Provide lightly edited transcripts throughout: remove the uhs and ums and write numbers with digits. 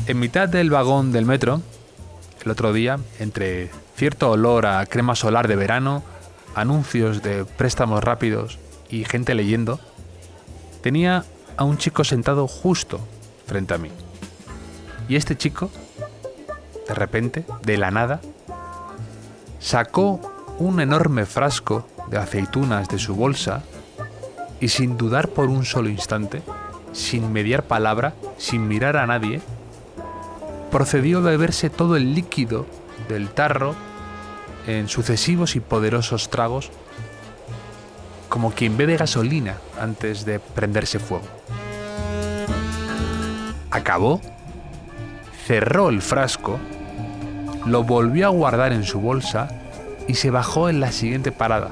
En mitad del vagón del metro, el otro día, entre cierto olor a crema solar de verano, anuncios de préstamos rápidos y gente leyendo, tenía a un chico sentado justo frente a mí. Y este chico, de repente, de la nada, sacó un enorme frasco de aceitunas de su bolsa y, sin dudar por un solo instante, sin mediar palabra, sin mirar a nadie, procedió a beberse todo el líquido del tarro en sucesivos y poderosos tragos, como quien bebe gasolina antes de prenderse fuego. Acabó, cerró el frasco, lo volvió a guardar en su bolsa y se bajó en la siguiente parada,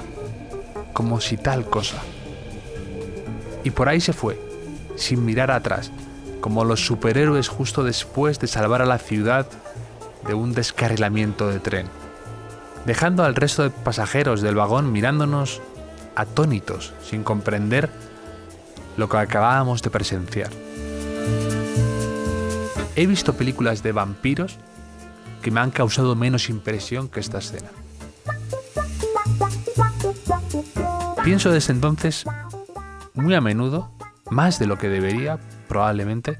como si tal cosa. Y por ahí se fue, sin mirar atrás, como los superhéroes justo después de salvar a la ciudad de un descarrilamiento de tren, dejando al resto de pasajeros del vagón mirándonos atónitos, sin comprender lo que acabábamos de presenciar. He visto películas de vampiros que me han causado menos impresión que esta escena. Pienso desde entonces, muy a menudo, más de lo que debería, probablemente,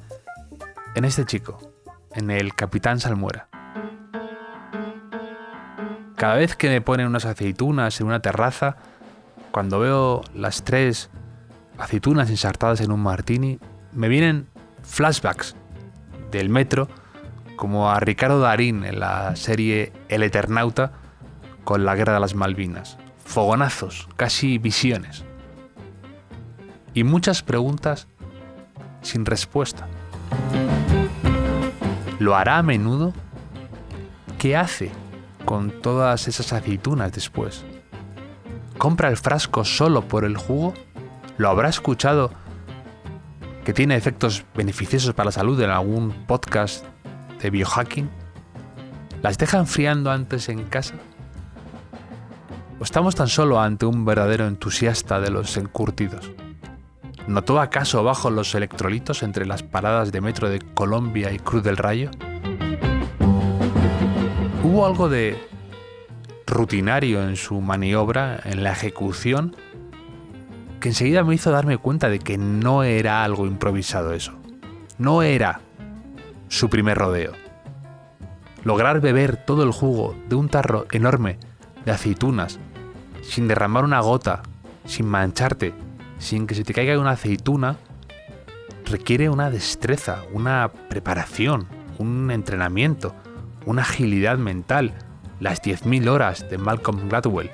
en este chico, en el Capitán Salmuera. Cada vez que me ponen unas aceitunas en una terraza, cuando veo las 3 aceitunas ensartadas en un martini, me vienen flashbacks del metro, como a Ricardo Darín en la serie El Eternauta con la Guerra de las Malvinas. Fogonazos, casi visiones. Y muchas preguntas sin respuesta. ¿Lo hará a menudo? ¿Qué hace con todas esas aceitunas después? ¿Compra el frasco solo por el jugo? ¿Lo habrá escuchado que tiene efectos beneficiosos para la salud en algún podcast de biohacking? ¿Las deja enfriando antes en casa? ¿O estamos tan solo ante un verdadero entusiasta de los encurtidos? ¿Notó acaso bajo los electrolitos entre las paradas de metro de Colombia y Cruz del Rayo? ¿Hubo algo de rutinario en su maniobra, en la ejecución, que enseguida me hizo darme cuenta de que no era algo improvisado eso? No era su primer rodeo. Lograr beber todo el jugo de un tarro enorme de aceitunas, sin derramar una gota, sin mancharte, sin que se te caiga una aceituna, requiere una destreza, una preparación, un entrenamiento, una agilidad mental, las 10.000 horas de Malcolm Gladwell.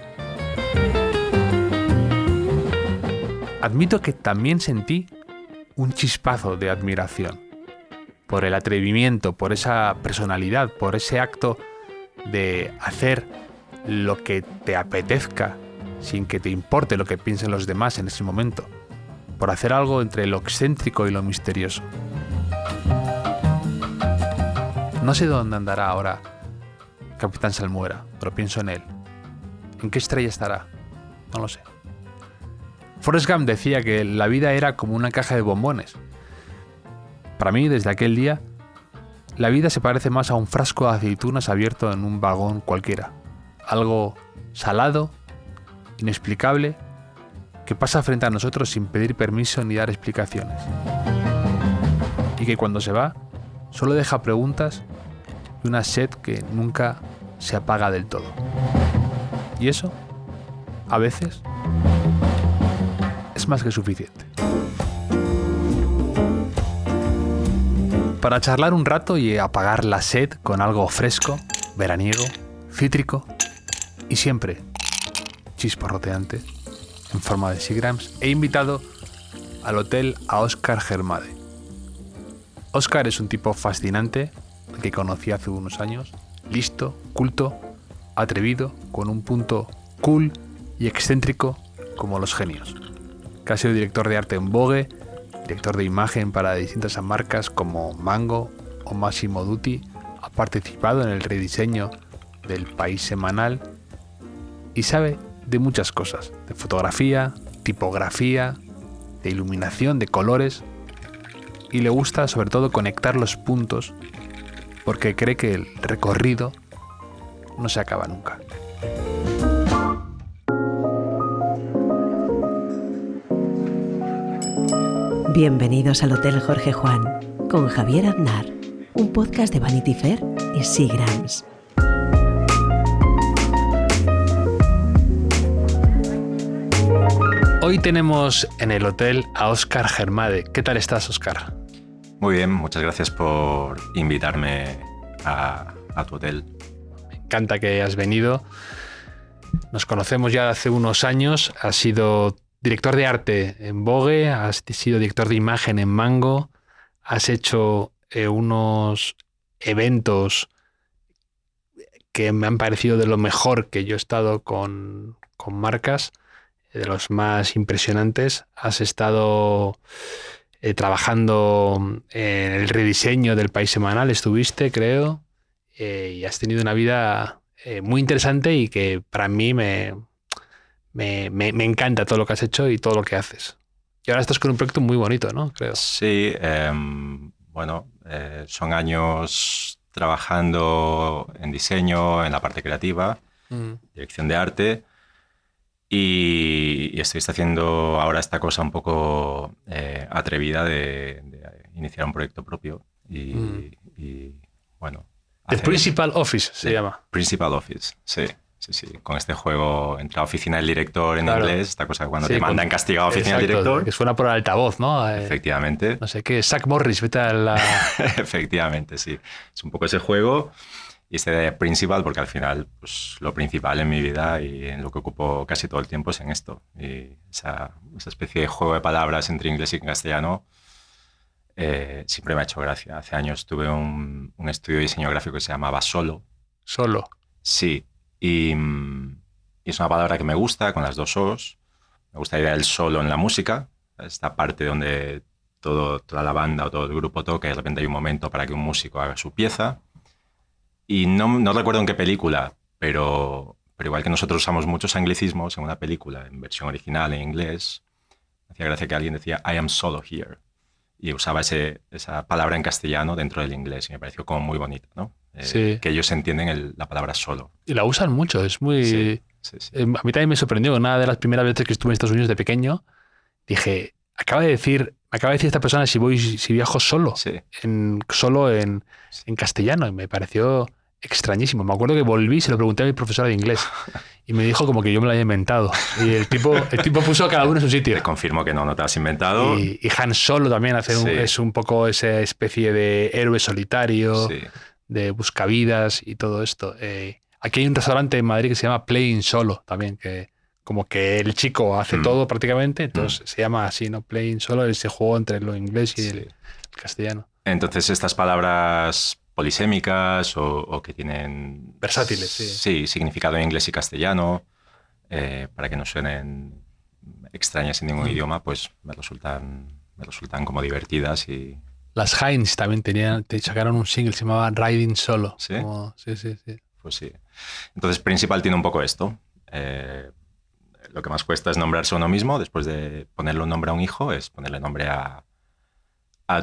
Admito que también sentí un chispazo de admiración por el atrevimiento, por esa personalidad, por ese acto de hacer lo que te apetezca sin que te importe lo que piensen los demás en ese momento, por hacer algo entre lo excéntrico y lo misterioso. No sé dónde andará ahora Capitán Salmuera, pero pienso en él. ¿En qué estrella estará? No lo sé. Forrest Gump decía que la vida era como una caja de bombones. Para mí, desde aquel día, la vida se parece más a un frasco de aceitunas abierto en un vagón cualquiera. Algo salado, inexplicable, que pasa frente a nosotros sin pedir permiso ni dar explicaciones. Y que cuando se va, solo deja preguntas y una sed que nunca se apaga del todo. Y eso, a veces, es más que suficiente. Para charlar un rato y apagar la sed con algo fresco, veraniego, cítrico y siempre chisporroteante, en forma de Seagrams, he invitado al hotel a Óscar Germade. Óscar es un tipo fascinante que conocí hace unos años, listo, culto, atrevido, con un punto cool y excéntrico como los genios. Que ha sido director de arte en Vogue, director de imagen para distintas marcas como Mango o Massimo Dutti, ha participado en el rediseño del País semanal y sabe de muchas cosas, de fotografía, tipografía, de iluminación, de colores, y le gusta sobre todo conectar los puntos porque cree que el recorrido no se acaba nunca. Bienvenidos al Hotel Jorge Juan con Javier Aznar, un podcast de Vanity Fair y Seagrams. Hoy tenemos en el hotel a Óscar Germade. ¿Qué tal estás, Óscar? Muy bien, muchas gracias por invitarme a tu hotel. Me encanta que hayas venido. Nos conocemos ya hace unos años. Has sido director de arte en Vogue, has sido director de imagen en Mango, has hecho unos eventos que me han parecido de lo mejor que yo he estado con marcas, de los más impresionantes. Has estado trabajando en el rediseño del País Semanal, estuviste, creo, y has tenido una vida muy interesante y que para mí me encanta todo lo que has hecho y todo lo que haces. Y ahora estás con un proyecto muy bonito, ¿no? Creo. Sí, son años trabajando en diseño, en la parte creativa, dirección de arte, y estoy haciendo ahora esta cosa un poco atrevida de iniciar un proyecto propio. Y bueno... The Principal Office se llama. Principal Office, sí. Sí, con este juego entre la oficina del director en inglés, esta cosa cuando te mandan castigado a oficina del director. Que suena por el altavoz, ¿no? Efectivamente. No sé qué, Zach Morris, vete a la... Efectivamente, sí. Es un poco ese juego y este de principal, porque al final pues, lo principal en mi vida y en lo que ocupo casi todo el tiempo es en esto. Y esa especie de juego de palabras entre inglés y castellano siempre me ha hecho gracia. Hace años tuve un estudio de diseño gráfico que se llamaba Solo. Solo. Sí. Y es una palabra que me gusta, con las dos O's. Me gusta la idea del solo en la música, esta parte donde toda la banda o todo el grupo toca y de repente hay un momento para que un músico haga su pieza. Y no recuerdo en qué película, pero igual que nosotros usamos muchos anglicismos en una película, en versión original, en inglés, me hacía gracia que alguien decía I am solo here. Y usaba esa palabra en castellano dentro del inglés y me pareció como muy bonita, ¿no? Sí. Que ellos entienden la palabra solo. Y la usan mucho, es muy... Sí. A mí también me sorprendió. Una de las primeras veces que estuve en Estados Unidos de pequeño, dije, acaba de decir esta persona si viajo solo, solo en castellano, y me pareció extrañísimo. Me acuerdo que volví y se lo pregunté a mi profesora de inglés y me dijo como que yo me lo había inventado. Y el tipo puso a cada uno en su sitio. Te confirmo que no te has inventado. Y Han Solo también es un poco esa especie de héroe solitario, de buscavidas y todo esto. Aquí hay un restaurante en Madrid que se llama Playing Solo también, que como que el chico hace todo prácticamente, entonces se llama así, ¿no? Playing Solo, ese juego entre lo inglés y el castellano. Entonces estas palabras polisémicas o que tienen... versátiles, sí. Sí, significado en inglés y castellano, para que no suenen extrañas en ningún idioma, pues me resultan como divertidas y... Las Heinz también sacaron un single que se llamaba Riding Solo. ¿Sí? Sí. Pues sí. Entonces Principal tiene un poco esto. Lo que más cuesta es nombrarse a uno mismo. Después de ponerle un nombre a un hijo, es ponerle nombre a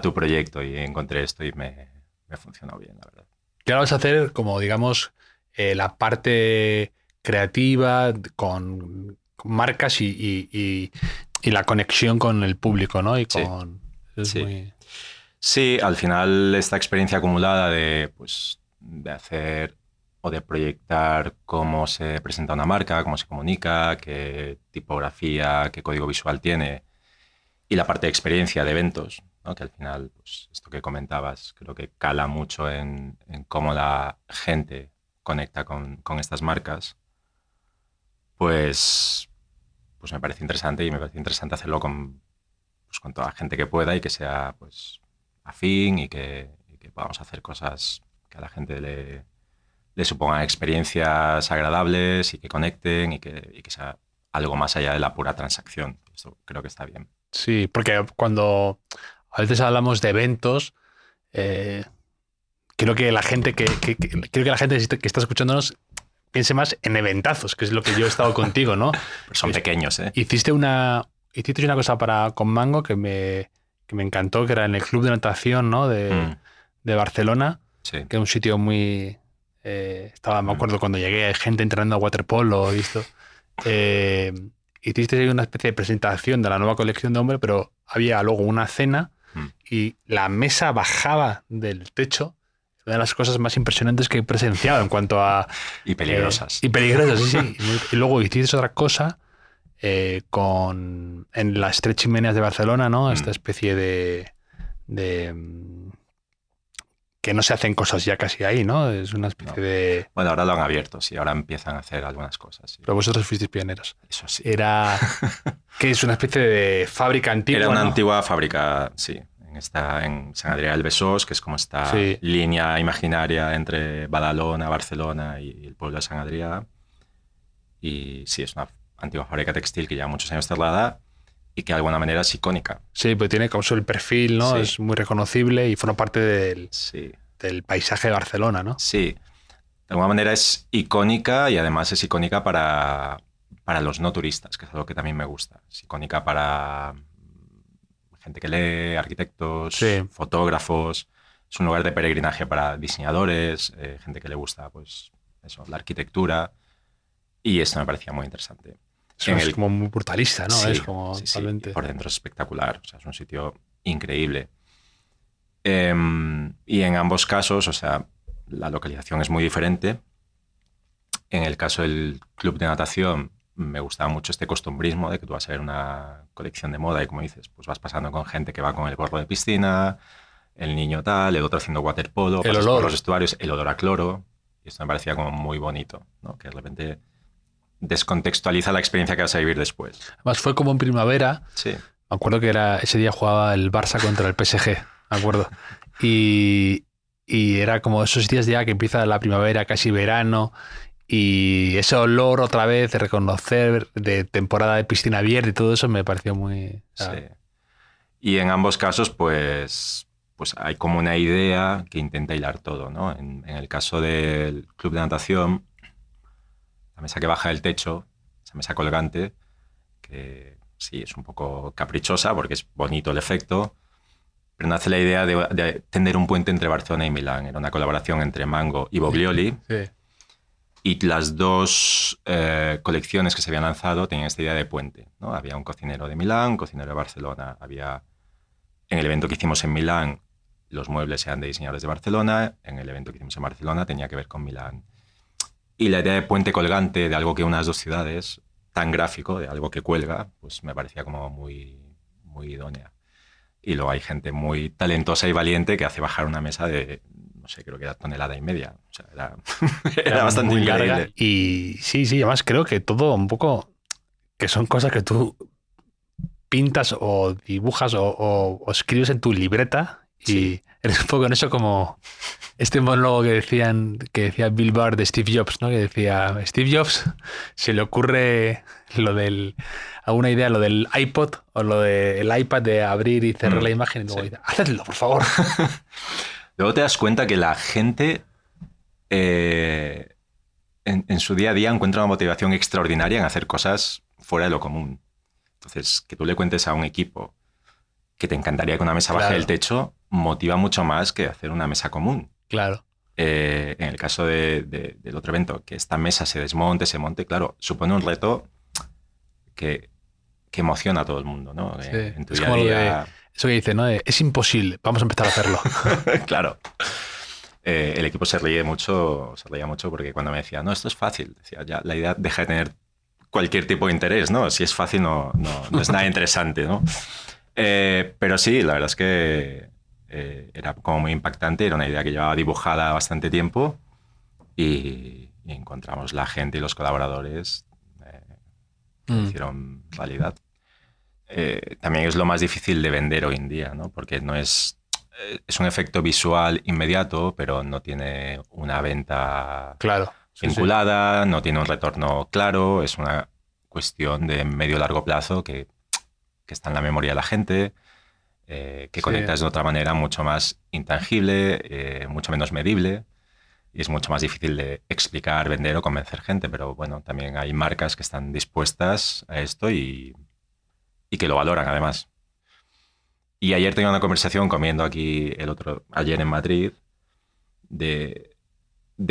tu proyecto. Y encontré esto y me funcionó bien, la verdad. Y ahora vas a hacer como, digamos, la parte creativa con marcas y la conexión con el público, ¿no? Y con... Sí, al final esta experiencia acumulada de hacer o de proyectar cómo se presenta una marca, cómo se comunica, qué tipografía, qué código visual tiene, y la parte de experiencia de eventos, ¿no? Que al final, pues, esto que comentabas, creo que cala mucho en cómo la gente conecta con estas marcas, pues me parece interesante, y me parece interesante hacerlo con toda la gente que pueda y que sea pues afín y que podamos hacer cosas que a la gente le supongan experiencias agradables y que conecten y que sea algo más allá de la pura transacción. Esto creo que está bien. Sí, porque cuando a veces hablamos de eventos, creo que la gente que está escuchándonos piense más en eventazos, que es lo que yo he estado contigo, ¿no? Pero son pequeños, ¿eh? Hiciste una cosa con Mango que me encantó, que era en el club de natación, ¿no? de Barcelona. Sí. que es un sitio muy... me acuerdo cuando llegué, hay gente entrenando a waterpolo y esto. Hiciste una especie de presentación de la nueva colección de hombre, pero había luego una cena y la mesa bajaba del techo. Una de las cosas más impresionantes que he presenciado en cuanto a... Y peligrosas. Y peligrosas, sí. Y luego hiciste otra cosa en las Tres Chimeneas de Barcelona, ¿no? Esta especie de que no se hacen cosas ya casi ahí, ¿no? Es una especie de... Bueno, ahora lo han abierto, sí. Ahora empiezan a hacer algunas cosas. Sí. Pero vosotros fuisteis pioneros. Eso sí. Era... que es una especie de fábrica antigua, Era una ¿no? antigua fábrica, sí. En Sant Adrià del Besòs, que es como esta Sí. línea imaginaria entre Badalona, Barcelona y el pueblo de Sant Adrià. Y sí, es una antigua fábrica textil que lleva muchos años cerrada y que de alguna manera es icónica. Sí, pues tiene como el perfil, ¿no? Sí. Es muy reconocible y forma parte Sí. del paisaje de Barcelona, ¿no? Sí. De alguna manera es icónica y además es icónica para los no turistas, que es algo que también me gusta. Es icónica para gente que lee, arquitectos, Sí. fotógrafos. Es un lugar de peregrinaje para diseñadores, gente que le gusta, pues, eso, la arquitectura. Y esto me parecía muy interesante. Es como muy brutalista, ¿no? Sí, Es como sí, totalmente... por dentro es espectacular. O sea, es un sitio increíble. Y en ambos casos, o sea, la localización es muy diferente. En el caso del club de natación, me gustaba mucho este costumbrismo de que tú vas a ver una colección de moda y, como dices, pues vas pasando con gente que va con el gorro de piscina, el niño tal, el otro haciendo waterpolo, El pasas olor. por los vestuarios, el olor a cloro. Y esto me parecía como muy bonito, ¿no? Que de repente descontextualiza la experiencia que vas a vivir después. Además fue como en primavera. Sí. Me acuerdo que ese día jugaba el Barça contra el PSG, me acuerdo. Y era como esos días ya que empieza la primavera, casi verano, y ese olor otra vez de reconocer de temporada de piscina abierta y todo eso me pareció muy... Sí. Y en ambos casos, pues hay como una idea que intenta hilar todo, ¿no? En el caso del club de natación, la mesa que baja del techo, esa mesa colgante, que sí, es un poco caprichosa porque es bonito el efecto, pero nace la idea de tender un puente entre Barcelona y Milán. Era una colaboración entre Mango y Boglioli. Sí. Y las dos colecciones que se habían lanzado tenían esta idea de puente, ¿no? Había un cocinero de Milán, un cocinero de Barcelona. En el evento que hicimos en Milán, los muebles eran de diseñadores de Barcelona. En el evento que hicimos en Barcelona tenía que ver con Milán. Y la idea de puente colgante, de algo que une las dos ciudades, tan gráfico, de algo que cuelga, pues me parecía como muy, muy idónea. Y luego hay gente muy talentosa y valiente que hace bajar una mesa de, no sé, creo que era 1,5 toneladas. O sea, era bastante muy increíble. larga. Y sí, además creo que todo un poco que son cosas que tú pintas o dibujas o escribes en tu libreta y Sí. eres un poco en eso como este monólogo que decía Bill Burr de Steve Jobs, ¿no? Que decía, Steve Jobs se le ocurre alguna idea, lo del iPod o lo del iPad de abrir y cerrar la imagen y luego dice, hacedlo, por favor. Luego te das cuenta que la gente en su día a día encuentra una motivación extraordinaria en hacer cosas fuera de lo común. Entonces, que tú le cuentes a un equipo que te encantaría que una mesa baje del techo, motiva mucho más que hacer una mesa común. Claro. En el caso del otro evento, que esta mesa se desmonte, se monte, claro, supone un reto que emociona a todo el mundo, ¿no? Sí. En tu Es día a como día. eso que dice, ¿no? Es imposible, vamos a empezar a hacerlo. Claro. El equipo se reía mucho porque cuando me decía, no, esto es fácil, decía, ya la idea deja de tener cualquier tipo de interés, ¿no? Si es fácil no es nada interesante, ¿no? Pero sí, la verdad es que era como muy impactante, era una idea que llevaba dibujada bastante tiempo y encontramos la gente y los colaboradores que hicieron realidad. También es lo más difícil de vender hoy en día, ¿no? Porque no es un efecto visual inmediato, pero no tiene una venta Claro, vinculada, no tiene un retorno claro, es una cuestión de medio-largo plazo que está en la memoria de la gente, que conectas de otra manera mucho más intangible, mucho menos medible, y es mucho más difícil de explicar, vender o convencer gente, pero bueno, también hay marcas que están dispuestas a esto y que lo valoran además. Y ayer tenía una conversación comiendo aquí ayer en Madrid, de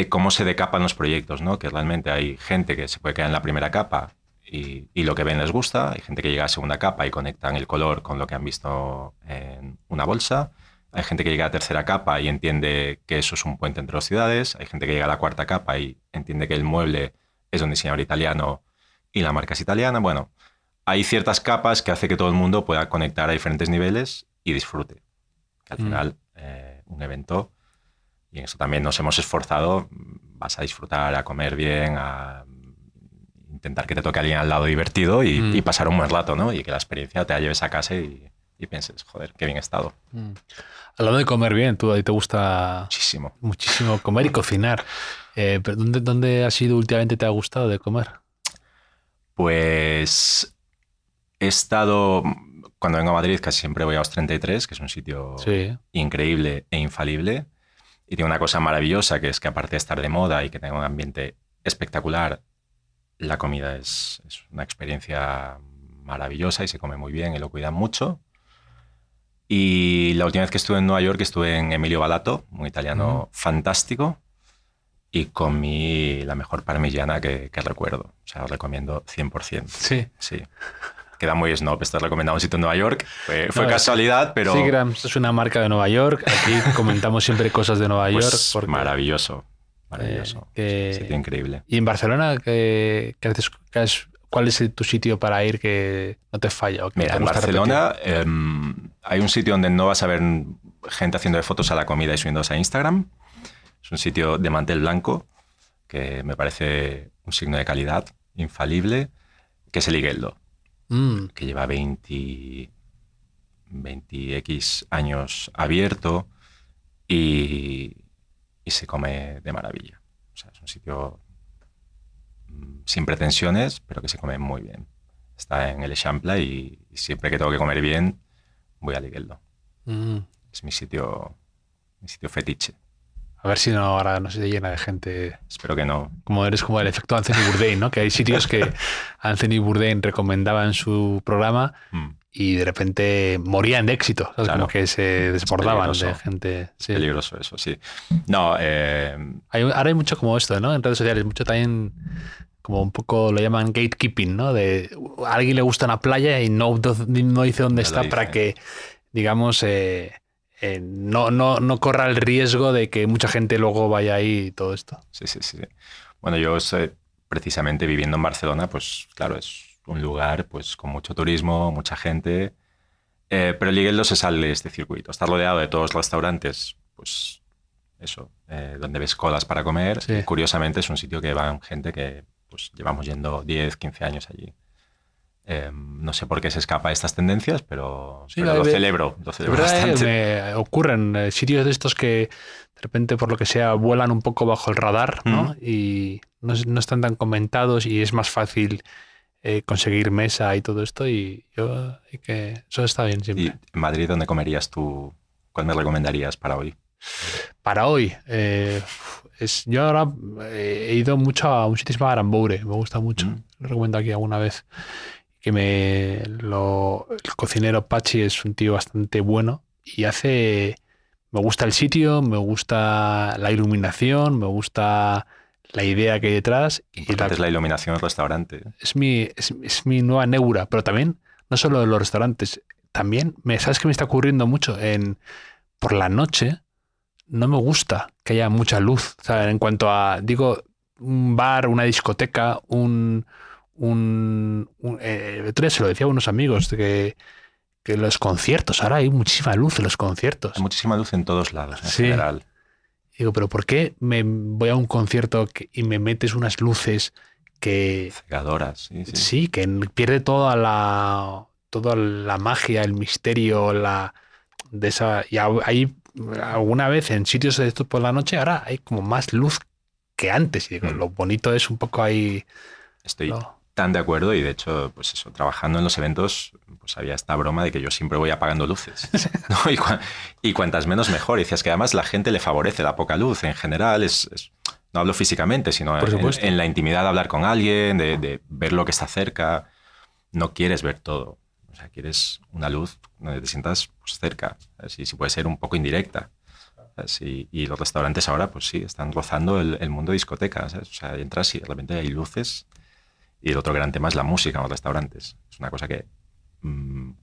cómo se decapan los proyectos, ¿no? Que realmente hay gente que se puede quedar en la primera capa y lo que ven les gusta, hay gente que llega a segunda capa y conectan el color con lo que han visto en una bolsa, hay gente que llega a tercera capa y entiende que eso es un puente entre las ciudades, hay gente que llega a la cuarta capa y entiende que el mueble es un diseñador italiano y la marca es italiana. Bueno, hay ciertas capas que hace que todo el mundo pueda conectar a diferentes niveles y disfrute. Que al final, un evento, y en eso también nos hemos esforzado, vas a disfrutar, a comer bien, a intentar que te toque alguien al lado divertido y pasar un buen rato, ¿no? Y que la experiencia te la lleves a casa y pienses, joder, qué bien he estado. Hablando de comer bien, ¿tú a ti te gusta muchísimo comer y cocinar? Pero ¿dónde has ido últimamente te ha gustado de comer? Pues he estado, cuando vengo a Madrid casi siempre voy a Os 33, que es un sitio increíble e infalible. Y tiene una cosa maravillosa, que es que aparte de estar de moda y que tenga un ambiente espectacular, la comida es una experiencia maravillosa y se come muy bien y lo cuidan mucho. Y la última vez que estuve en Nueva York estuve en Emilio Balato, un italiano fantástico, y comí la mejor parmigiana que recuerdo. O sea, os recomiendo 100%. Sí. Queda muy snob esto de recomendar un sitio en Nueva York. Fue casualidad, pero... Seagrams es una marca de Nueva York. Aquí comentamos siempre cosas de Nueva York. Porque... Maravilloso. Sitio increíble. ¿Y en Barcelona cuál es tu sitio para ir que no te falla? Mira, en Barcelona hay un sitio donde no vas a ver gente haciendo fotos a la comida y subiéndose a Instagram. Es un sitio de mantel blanco que me parece un signo de calidad infalible, que es el Igueldo, que lleva 20x años abierto y se come de maravilla. O sea, es un sitio sin pretensiones, pero que se come muy bien. Está en el Eixample y siempre que tengo que comer bien, voy al Igueldo. Es mi sitio fetiche. A ver si no, ahora no se te llena de gente. Espero que no. Como eres como el efecto Anthony Bourdain, ¿no? Que hay sitios que Anthony Bourdain recomendaba en su programa y de repente morían de éxito. ¿Sabes? Claro. Como que se desbordaban de gente. Sí. Es peligroso eso, sí. No, ahora hay mucho como esto, ¿no? En redes sociales, mucho también como un poco lo llaman gatekeeping, ¿no? De a alguien le gusta una playa y no dice dónde está para que, digamos... no corra el riesgo de que mucha gente luego vaya ahí y todo esto. Sí. Bueno, yo precisamente viviendo en Barcelona, pues claro, es un lugar pues con mucho turismo, mucha gente, pero el Igueldo se sale de este circuito. Está rodeado de todos los restaurantes, pues eso, donde ves colas para comer. Sí. Y curiosamente es un sitio que van gente que pues llevamos yendo 10, 15 años allí. No sé por qué se escapa de estas tendencias, pero lo celebro bastante. Me ocurren sitios de estos que de repente, por lo que sea, vuelan un poco bajo el radar, ¿no? Y no están tan comentados y es más fácil conseguir mesa y todo esto y que eso está bien siempre. ¿Y en Madrid dónde comerías tú? ¿Cuál me recomendarías para hoy? Para hoy, yo ahora he ido mucho a un sitio que se llama Aramboure, me gusta mucho, lo recomiendo aquí alguna vez. Que el cocinero Pachi es un tío bastante bueno y me gusta el sitio, me gusta la iluminación, me gusta la idea que hay detrás. Es la iluminación del restaurante. Es mi nueva neura, pero también, no solo de los restaurantes, también, ¿sabes qué me está ocurriendo mucho? Por la noche no me gusta que haya mucha luz, ¿sabes? En cuanto a, digo, un bar, una discoteca, el otro día se lo decía a unos amigos que los conciertos, ahora hay muchísima luz en los conciertos. Hay muchísima luz en todos lados, en general. Digo, pero ¿por qué me voy a un concierto y me metes unas luces que... cegadoras, sí. Sí, que pierde toda la magia, el misterio, de esa... Y hay alguna vez en sitios de estos por la noche, ahora hay como más luz que antes. Y digo, lo bonito es un poco ahí... Estoy tan de acuerdo y de hecho, pues eso, trabajando en los eventos, pues había esta broma de que yo siempre voy apagando luces, ¿no? Y cuantas menos mejor. Y decías que además la gente le favorece la poca luz en general, no hablo físicamente, sino en la intimidad de hablar con alguien, de ver lo que está cerca. No quieres ver todo, o sea, quieres una luz donde te sientas pues, cerca, si puede ser un poco indirecta. ¿sabes? Y los restaurantes ahora, pues sí, están rozando el mundo de discotecas, ¿sabes? O sea, entras y de repente hay luces. Y el otro gran tema es la música en los restaurantes. Es una cosa que,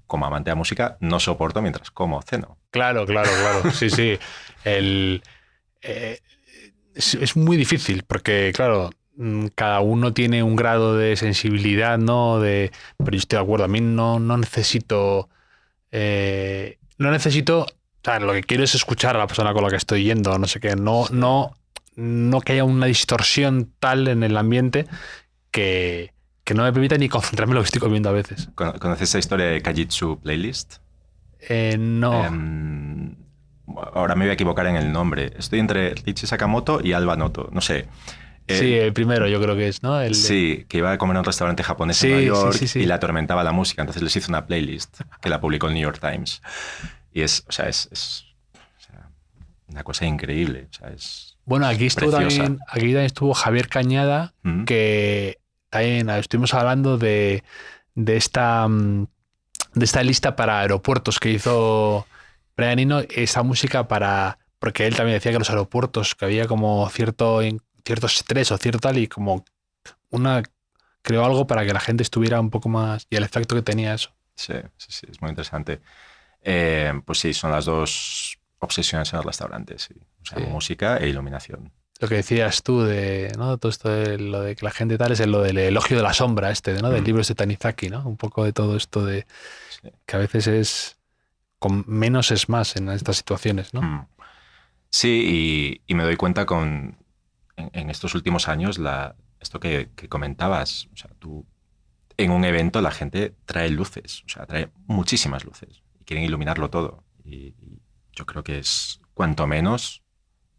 como amante de la música, no soporto mientras como o ceno. Claro. Sí, sí. Es muy difícil porque, claro, cada uno tiene un grado de sensibilidad, ¿no? Pero yo estoy de acuerdo. A mí no necesito... no necesito... O sea, lo que quiero es escuchar a la persona con la que estoy yendo, no sé qué. No que haya una distorsión tal en el ambiente que no me permita ni concentrarme en lo que estoy comiendo a veces. ¿Conoces esa historia de Kajitsu Playlist? No. Ahora me voy a equivocar en el nombre. Estoy entre Richie Sakamoto y Alba Noto. No sé. Sí, el primero yo creo que es, ¿no? Sí, que iba a comer en un restaurante japonés en Nueva York y le atormentaba la música. Entonces les hizo una playlist que la publicó el New York Times. Y es una cosa increíble. O sea, es bueno, aquí también estuvo Javier Cañada, que también estuvimos hablando de esta lista para aeropuertos que hizo Brian Eno, esa música porque él también decía que los aeropuertos, que había como cierto estrés o cierto tal, y como creó algo para que la gente estuviera un poco más, y el efecto que tenía eso. Sí, es muy interesante. Pues sí, son las dos obsesiones en los restaurantes, sí. O sea, música e iluminación. Lo que decías tú ¿no? Todo esto de lo de que la gente tal es lo del elogio de la sombra ¿no? Del libro de Tanizaki, ¿no? Un poco de todo esto de que a veces es con menos es más en estas situaciones, ¿no? Sí, y me doy cuenta en estos últimos años esto que comentabas, o sea, tú en un evento la gente trae luces, o sea, trae muchísimas luces y quieren iluminarlo todo. Y yo creo que es cuanto menos,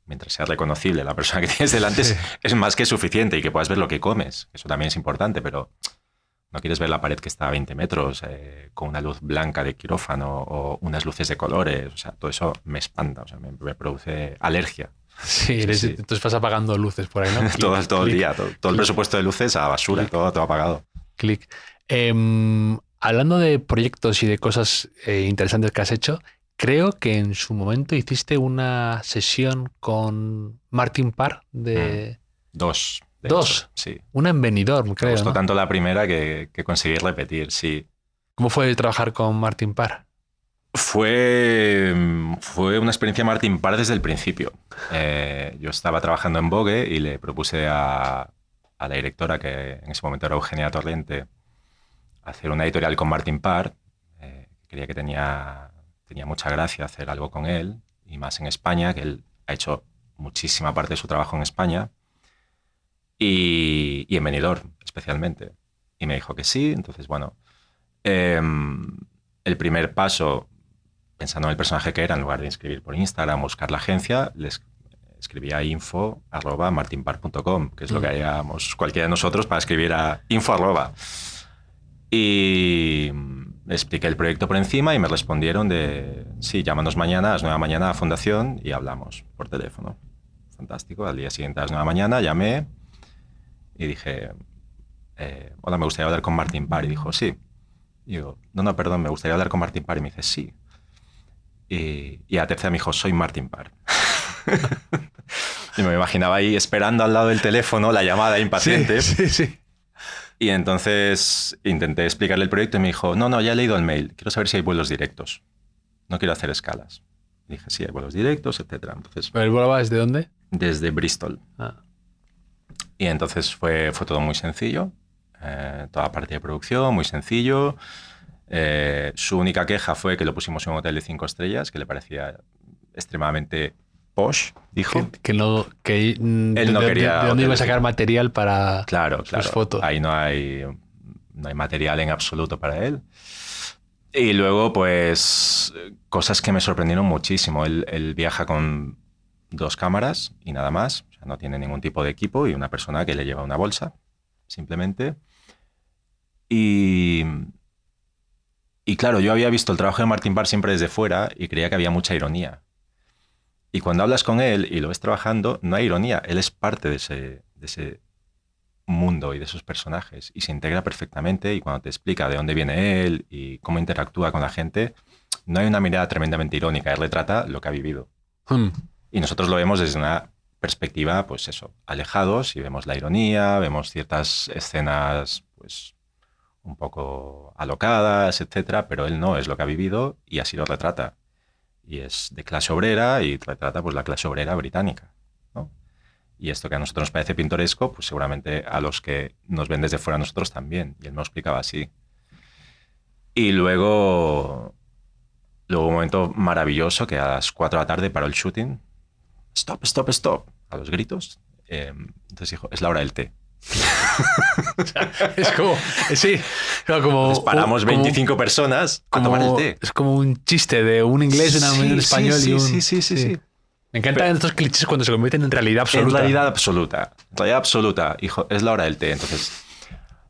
mientras sea reconocible la persona que tienes delante, es más que suficiente, y que puedas ver lo que comes. Eso también es importante, pero no quieres ver la pared que está a 20 metros con una luz blanca de quirófano o unas luces de colores. O sea, todo eso me espanta, o sea, me produce alergia. Sí. Entonces vas apagando luces por ahí, ¿no? todo el día, todo el presupuesto de luces a basura, todo apagado. Clic. Hablando de proyectos y de cosas interesantes que has hecho, creo que en su momento hiciste una sesión con Martin Parr de... Dos. ¿Dos? Sí. Una en Benidorm, creo. Me gustó, ¿no? tanto la primera que conseguí repetir, sí. ¿Cómo fue trabajar con Martin Parr? Fue una experiencia Martin Parr desde el principio. Yo estaba trabajando en Vogue y le propuse a la directora, que en ese momento era Eugenia Torrente, hacer una editorial con Martin Parr. Creía que tenía mucha gracia hacer algo con él, y más en España, que él ha hecho muchísima parte de su trabajo en España y en Benidorm especialmente. Y me dijo que sí. Entonces, bueno, el primer paso, pensando en el personaje que era, en lugar de escribir por Instagram, buscar la agencia, les escribía info@martinparr.com, que es lo que haríamos cualquiera de nosotros para escribir a info@. Y le expliqué el proyecto por encima y me respondieron sí, llámanos mañana a las 9 de la mañana a Fundación y hablamos por teléfono. Fantástico. Al día siguiente a las 9 de la mañana llamé y dije, hola, me gustaría hablar con Martin Parr. Y dijo, sí. Y digo, no, perdón, me gustaría hablar con Martin Parr. Y me dice, sí. Y a la tercera me dijo, soy Martin Parr. Y me imaginaba ahí esperando al lado del teléfono la llamada impaciente. Sí. Y entonces intenté explicarle el proyecto y me dijo, no, ya he leído el mail, quiero saber si hay vuelos directos. No quiero hacer escalas. Y dije, sí, hay vuelos directos, etc. Entonces, ¿Pero el vuelo va desde dónde? Desde Bristol. Y entonces fue todo muy sencillo. Toda la parte de producción, muy sencillo. Su única queja fue que lo pusimos en un hotel de 5 estrellas, que le parecía extremadamente posh, dijo. Él no quería... ¿De dónde iba a sacar material para sus fotos? Ahí no hay material en absoluto para él. Y luego, pues, cosas que me sorprendieron muchísimo. Él viaja con 2 cámaras y nada más. O sea, no tiene ningún tipo de equipo, y una persona que le lleva una bolsa, simplemente. Y claro, yo había visto el trabajo de Martin Parr siempre desde fuera y creía que había mucha ironía. Y cuando hablas con él y lo ves trabajando, no hay ironía. Él es parte de ese mundo y de esos personajes, y se integra perfectamente. Y cuando te explica de dónde viene él y cómo interactúa con la gente, no hay una mirada tremendamente irónica. Él retrata lo que ha vivido. Y nosotros lo vemos desde una perspectiva, pues eso, alejados, y vemos la ironía, vemos ciertas escenas, pues un poco alocadas, etcétera, pero él no, es lo que ha vivido y así lo retrata. Y es de clase obrera y retrata pues la clase obrera británica, ¿no? Y esto que a nosotros nos parece pintoresco, pues seguramente a los que nos ven desde fuera a nosotros también. Y él me lo explicaba así. Y luego un momento maravilloso que a las 4 de la tarde paró el shooting. Stop, stop, stop. A los gritos. Entonces dijo, es la hora del té. Es como, sí, claro, como... Entonces paramos 25 personas a tomar el té. Es como un chiste de un inglés, un español y un... Sí. Me encantan estos clichés cuando se convierten en realidad absoluta. En realidad absoluta. En realidad absoluta. Hijo, es la hora del té. Entonces,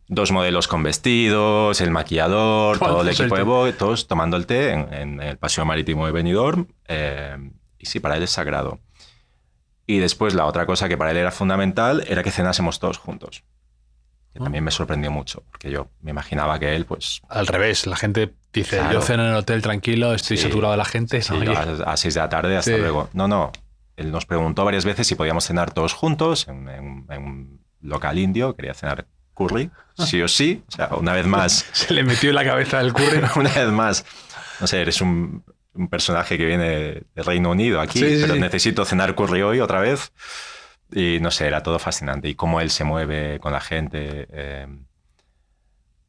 2 modelos con vestidos, el maquillador, todo el equipo de Vogue, todos tomando el té en el paseo marítimo de Benidorm. Y sí, para él es sagrado. Y después la otra cosa que para él era fundamental era que cenásemos todos juntos. Que también me sorprendió mucho, porque yo me imaginaba que él, pues... Al revés, la gente dice, claro, yo ceno en el hotel tranquilo, estoy saturado de la gente. Sí, a 6 de la tarde, hasta luego. No. Él nos preguntó varias veces si podíamos cenar todos juntos en un local indio. Quería cenar curry, sí o sí. O sea, una vez más... Se le metió en la cabeza el curry. Una vez más. No sé, eres un personaje que viene del Reino Unido aquí, pero necesito cenar curry hoy otra vez. Y no sé, era todo fascinante. Y cómo él se mueve con la gente.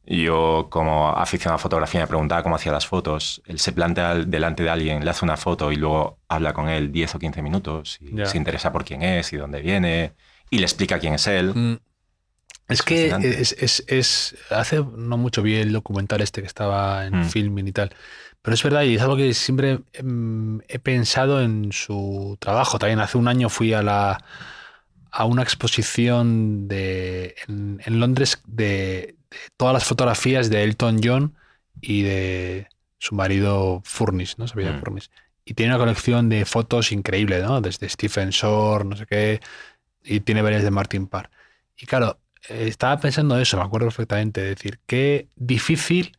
Yo, como aficionado a fotografía, me preguntaba cómo hacía las fotos. Él se plantea delante de alguien, le hace una foto y luego habla con él 10 o 15 minutos. Y se interesa por quién es y dónde viene. Y le explica quién es él. Es que hace no mucho vi el documental este que estaba en Filmin y tal. Pero es verdad, y es algo que siempre he pensado en su trabajo. También hace un año fui a una exposición en Londres de todas las fotografías de Elton John y de su marido Furniss, ¿no? Furniss. Y tiene una colección de fotos increíble, ¿no? Desde Stephen Shore, no sé qué, y tiene varias de Martin Parr. Y claro, estaba pensando eso, me acuerdo perfectamente, de decir, qué difícil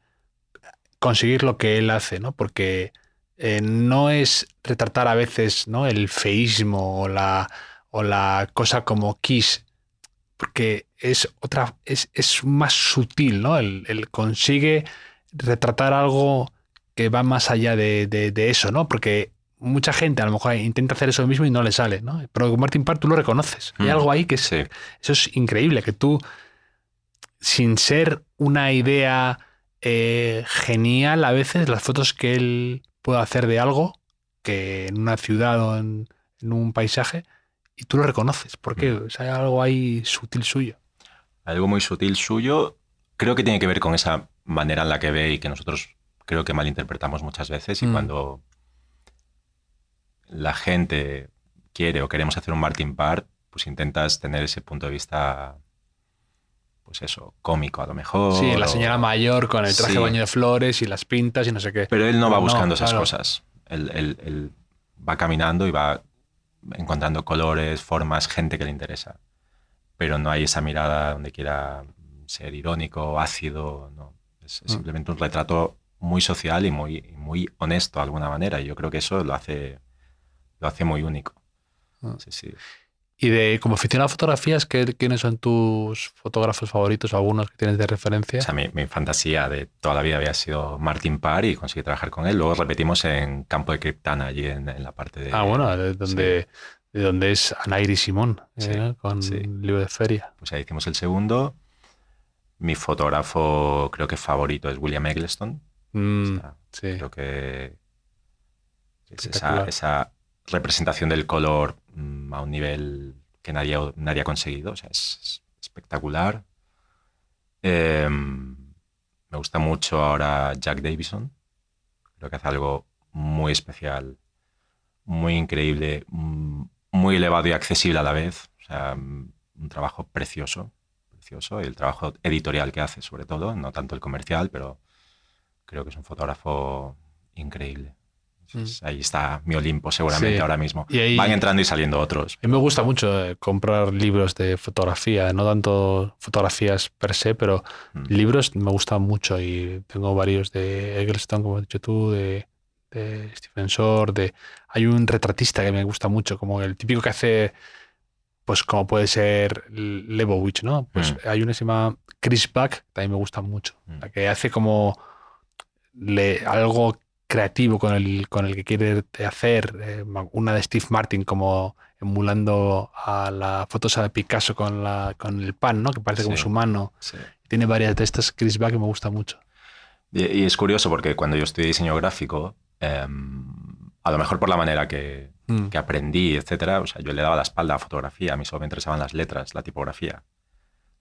conseguir lo que él hace, ¿no? Porque no es retratar a veces, ¿no?, el feísmo o la cosa como Kiss, porque es más sutil, ¿no? Él consigue retratar algo que va más allá de eso, ¿no? Porque mucha gente a lo mejor intenta hacer eso mismo y no le sale, ¿no? Pero con Martin Parr tú lo reconoces. Hay algo ahí que es... Sí. Eso es increíble, que tú, sin ser una idea genial, a veces las fotos que él puede hacer de algo, que en una ciudad o en un paisaje, y tú lo reconoces, porque hay algo ahí sutil suyo. Algo muy sutil suyo, creo que tiene que ver con esa manera en la que ve y que nosotros creo que malinterpretamos muchas veces, y cuando la gente quiere o queremos hacer un Martin Parr, pues intentas tener ese punto de vista, pues eso, cómico a lo mejor. Sí, la señora mayor con el traje baño de flores y las pintas y no sé qué. Pero él no va buscando esas cosas. Él va caminando y va encontrando colores, formas, gente que le interesa. Pero no hay esa mirada donde quiera ser irónico, ácido, no. Es simplemente un retrato muy social y muy honesto de alguna manera. Y yo creo que eso lo hace muy único. Sí. Y como aficionado a fotografías, ¿quiénes son tus fotógrafos favoritos o algunos que tienes de referencia? O sea, mi fantasía de toda la vida había sido Martin Parr y conseguí trabajar con él. Luego repetimos en Campo de Criptana, allí en la parte de... de donde es Anaïs Simón, con el libro de feria. Pues ahí hicimos el segundo. Mi fotógrafo creo que favorito es William Eggleston. Creo que es esa representación del color a un nivel que nadie ha conseguido. O sea, es espectacular. Me gusta mucho ahora Jack Davison. Creo que hace algo muy especial, muy increíble, muy elevado y accesible a la vez. O sea, un trabajo precioso. Y el trabajo editorial que hace, sobre todo, no tanto el comercial, pero creo que es un fotógrafo increíble. Ahí está mi Olimpo seguramente ahora mismo. Van entrando y saliendo otros. A mí me gusta mucho comprar libros de fotografía, no tanto fotografías per se, pero libros me gustan mucho y tengo varios de Eggleston, como has dicho tú, de de Stephen Shore, hay un retratista que me gusta mucho, como el típico que hace, pues como puede ser Leibowitz, ¿no? Pues hay uno que se llama Chris Buck, también me gusta mucho, la que hace como algo creativo con el que quiere hacer, una de Steve Martin como emulando a la foto de Picasso con el pan, ¿no? Que parece como su mano. Sí. Tiene varias de estas, Chris Buck, que me gusta mucho. Y es curioso porque cuando yo estudié diseño gráfico, a lo mejor por la manera que aprendí, etcétera, o sea, yo le daba la espalda a fotografía, a mí solo me interesaban las letras, la tipografía.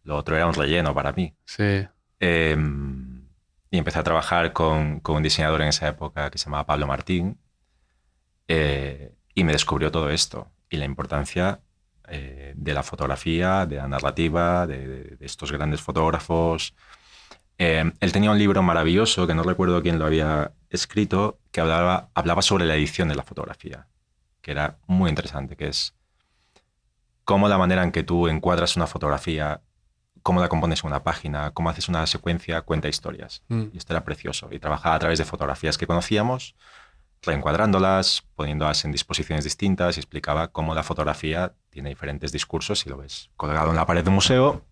Lo otro era un relleno para mí. Sí. Y empecé a trabajar con un diseñador en esa época que se llamaba Pablo Martín, y me descubrió todo esto y la importancia de la fotografía, de la narrativa, de estos grandes fotógrafos. Él tenía un libro maravilloso, que no recuerdo quién lo había escrito, que hablaba sobre la edición de la fotografía, que era muy interesante, que es cómo la manera en que tú encuadras una fotografía, cómo la compones en una página, cómo haces una secuencia, cuenta historias. Y esto era precioso. Y trabajaba a través de fotografías que conocíamos, reencuadrándolas, poniéndolas en disposiciones distintas, y explicaba cómo la fotografía tiene diferentes discursos si lo ves colgado en la pared de un museo,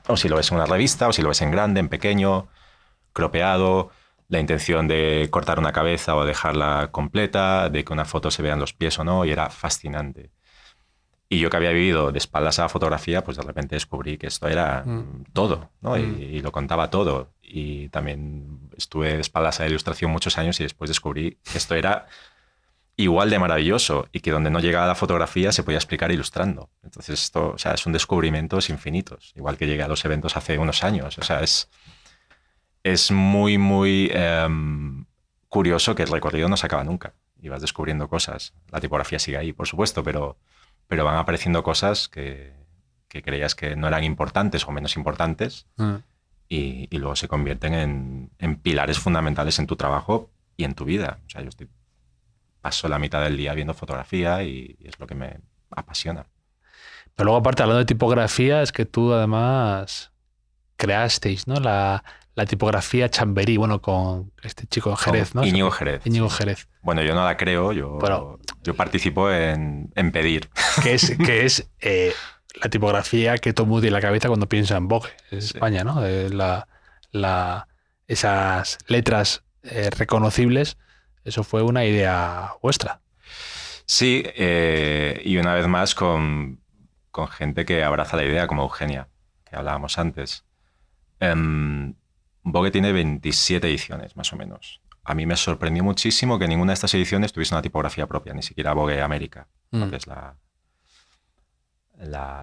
o si lo ves en una revista, o si lo ves en grande, en pequeño, cropeado, la intención de cortar una cabeza o dejarla completa, de que una foto se vean los pies o no, y era fascinante. Y yo que había vivido de espaldas a la fotografía, pues de repente descubrí que esto era todo, ¿no? Y lo contaba todo. Y también estuve de espaldas a la ilustración muchos años y después descubrí que esto era igual de maravilloso y que donde no llegaba la fotografía se podía explicar ilustrando. Entonces esto, o sea, son descubrimientos infinitos, igual que llegué a los eventos hace unos años. O sea, es muy, muy curioso que el recorrido no se acaba nunca y vas descubriendo cosas. La tipografía sigue ahí, por supuesto, pero van apareciendo cosas que creías que no eran importantes o menos importantes y luego se convierten en pilares fundamentales en tu trabajo y en tu vida. O sea, yo paso la mitad del día viendo fotografía y es lo que me apasiona. Pero luego, aparte, hablando de tipografía, es que tú además creasteis, ¿no? La tipografía Chamberí, bueno, con este chico Jerez, ¿no? Íñigo Jerez. Íñigo Jerez. Bueno, yo no la creo, yo participo en pedir. Que es la tipografía que todo el mundo tiene en la cabeza cuando piensa en Vogue, en España, ¿no? Esas letras reconocibles, eso fue una idea vuestra. Sí, y una vez más con gente que abraza la idea, como Eugenia, que hablábamos antes. Vogue tiene 27 ediciones, más o menos. A mí me sorprendió muchísimo que ninguna de estas ediciones tuviese una tipografía propia, ni siquiera Vogue América, que es la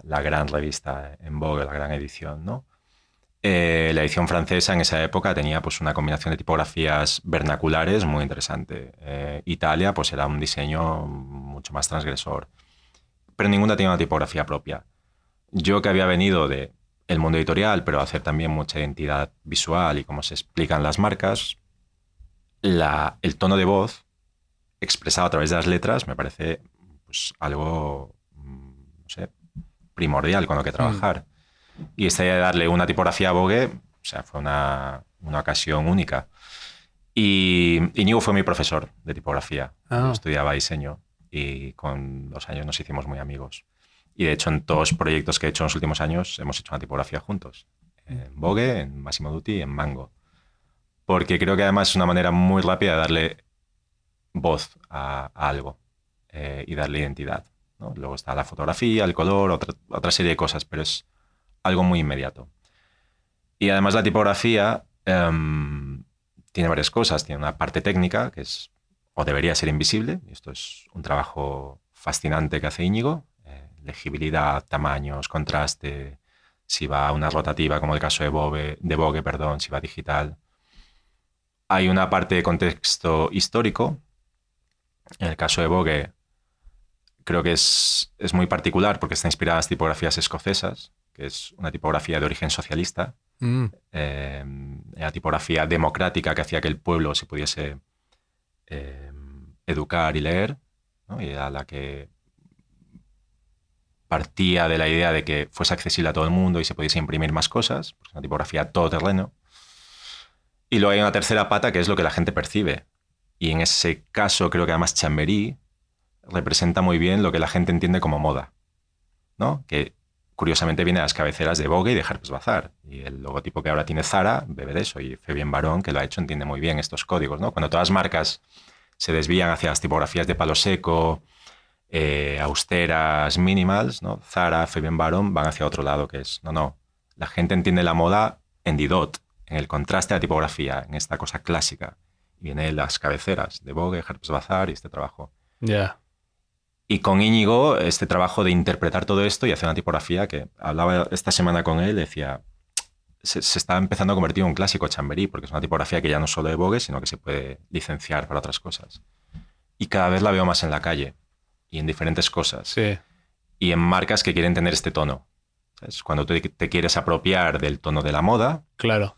gran revista en Vogue, la gran edición, ¿no? La edición francesa en esa época tenía pues, una combinación de tipografías vernaculares muy interesante. Italia pues, era un diseño mucho más transgresor, pero ninguna tenía una tipografía propia. Yo que había venido de el mundo editorial, pero hacer también mucha identidad visual y cómo se explican las marcas, el tono de voz expresado a través de las letras me parece pues, algo, no sé, primordial con lo que trabajar. Y esta idea de darle una tipografía a Vogue, o sea, fue una ocasión única. Y Íñigo fue mi profesor de tipografía. Yo estudiaba diseño y con los años nos hicimos muy amigos. Y de hecho en todos los proyectos que he hecho en los últimos años hemos hecho una tipografía juntos. En Vogue, en Massimo Dutti y en Mango. Porque creo que además es una manera muy rápida de darle voz a algo y darle identidad, ¿no? Luego está la fotografía, el color, otra serie de cosas, pero es algo muy inmediato. Y además la tipografía tiene varias cosas. Tiene una parte técnica que es, o debería ser, invisible. Y esto es un trabajo fascinante que hace Íñigo. Legibilidad, tamaños, contraste, si va a una rotativa, como el caso de Vogue, si va digital. Hay una parte de contexto histórico. En el caso de Vogue, creo que es muy particular porque está inspirada en las tipografías escocesas, que es una tipografía de origen socialista, la tipografía democrática que hacía que el pueblo se pudiese educar y leer, ¿no? Y a la que partía de la idea de que fuese accesible a todo el mundo y se pudiese imprimir más cosas, pues una tipografía todoterreno. Y luego hay una tercera pata que es lo que la gente percibe. Y en ese caso creo que además Chamberí representa muy bien lo que la gente entiende como moda, ¿no? Que curiosamente viene a las cabeceras de Vogue y de Harper's Bazaar. Y el logotipo que ahora tiene Zara bebe de eso. Y Fabien Barón, que lo ha hecho, entiende muy bien estos códigos, ¿no? Cuando todas las marcas se desvían hacia las tipografías de palo seco, austeras, minimals, ¿no? Zara, Fabien Barón van hacia otro lado, que es, no, la gente entiende la moda en Didot, en el contraste de la tipografía, en esta cosa clásica. Y viene de las cabeceras de Vogue, Harper's Bazaar y este trabajo. Ya. Yeah. Y con Íñigo, este trabajo de interpretar todo esto y hacer una tipografía que hablaba esta semana con él, decía, se está empezando a convertir en un clásico Chamberí, porque es una tipografía que ya no solo de Vogue, sino que se puede licenciar para otras cosas. Y cada vez la veo más en la calle y en diferentes cosas. Sí. Y en marcas que quieren tener este tono. ¿Sabes? Cuando tú te quieres apropiar del tono de la moda, claro,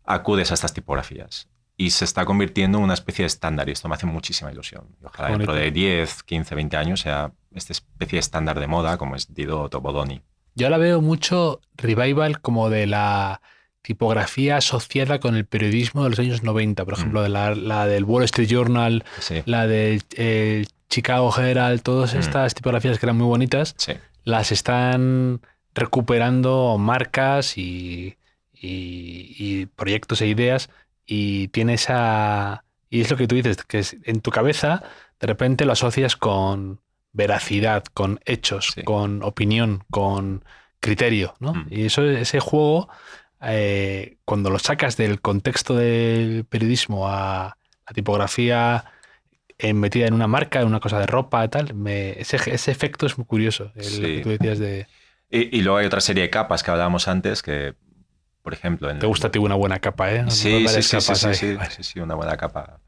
acudes a estas tipografías. Y se está convirtiendo en una especie de estándar, y esto me hace muchísima ilusión. Y ojalá dentro de 10, 15, 20 años sea esta especie de estándar de moda como es Didot o Bodoni. Yo ahora veo mucho revival como de la tipografía asociada con el periodismo de los años 90, por ejemplo, la del Wall Street Journal, sí. La de Chicago Herald, todas estas tipografías que eran muy bonitas, sí. Las están recuperando marcas y proyectos e ideas. Y tiene esa... Y es lo que tú dices, que es, en tu cabeza de repente lo asocias con veracidad, con hechos, sí. Con opinión, con criterio, ¿no? Y ese juego, cuando lo sacas del contexto del periodismo a la tipografía metida en una marca, en una cosa de ropa y tal, ese efecto es muy curioso, sí. Lo que tú decías de... Y luego hay otra serie de capas que hablábamos antes que... Por ejemplo... ¿Te gusta a ti una buena capa, eh? Sí, una buena capa.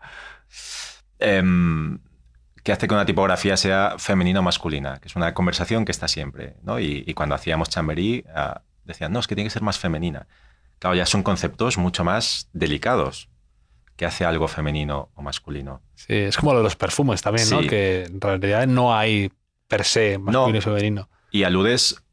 Que hace que una tipografía sea femenina o masculina, que es una conversación que está siempre, ¿no? Y cuando hacíamos Chamberí, decían, no, es que tiene que ser más femenina. Claro, ya son conceptos mucho más delicados que hace algo femenino o masculino. Sí, es como lo de los perfumes también, sí. ¿No? Que en realidad no hay per se masculino y femenino. Y aludes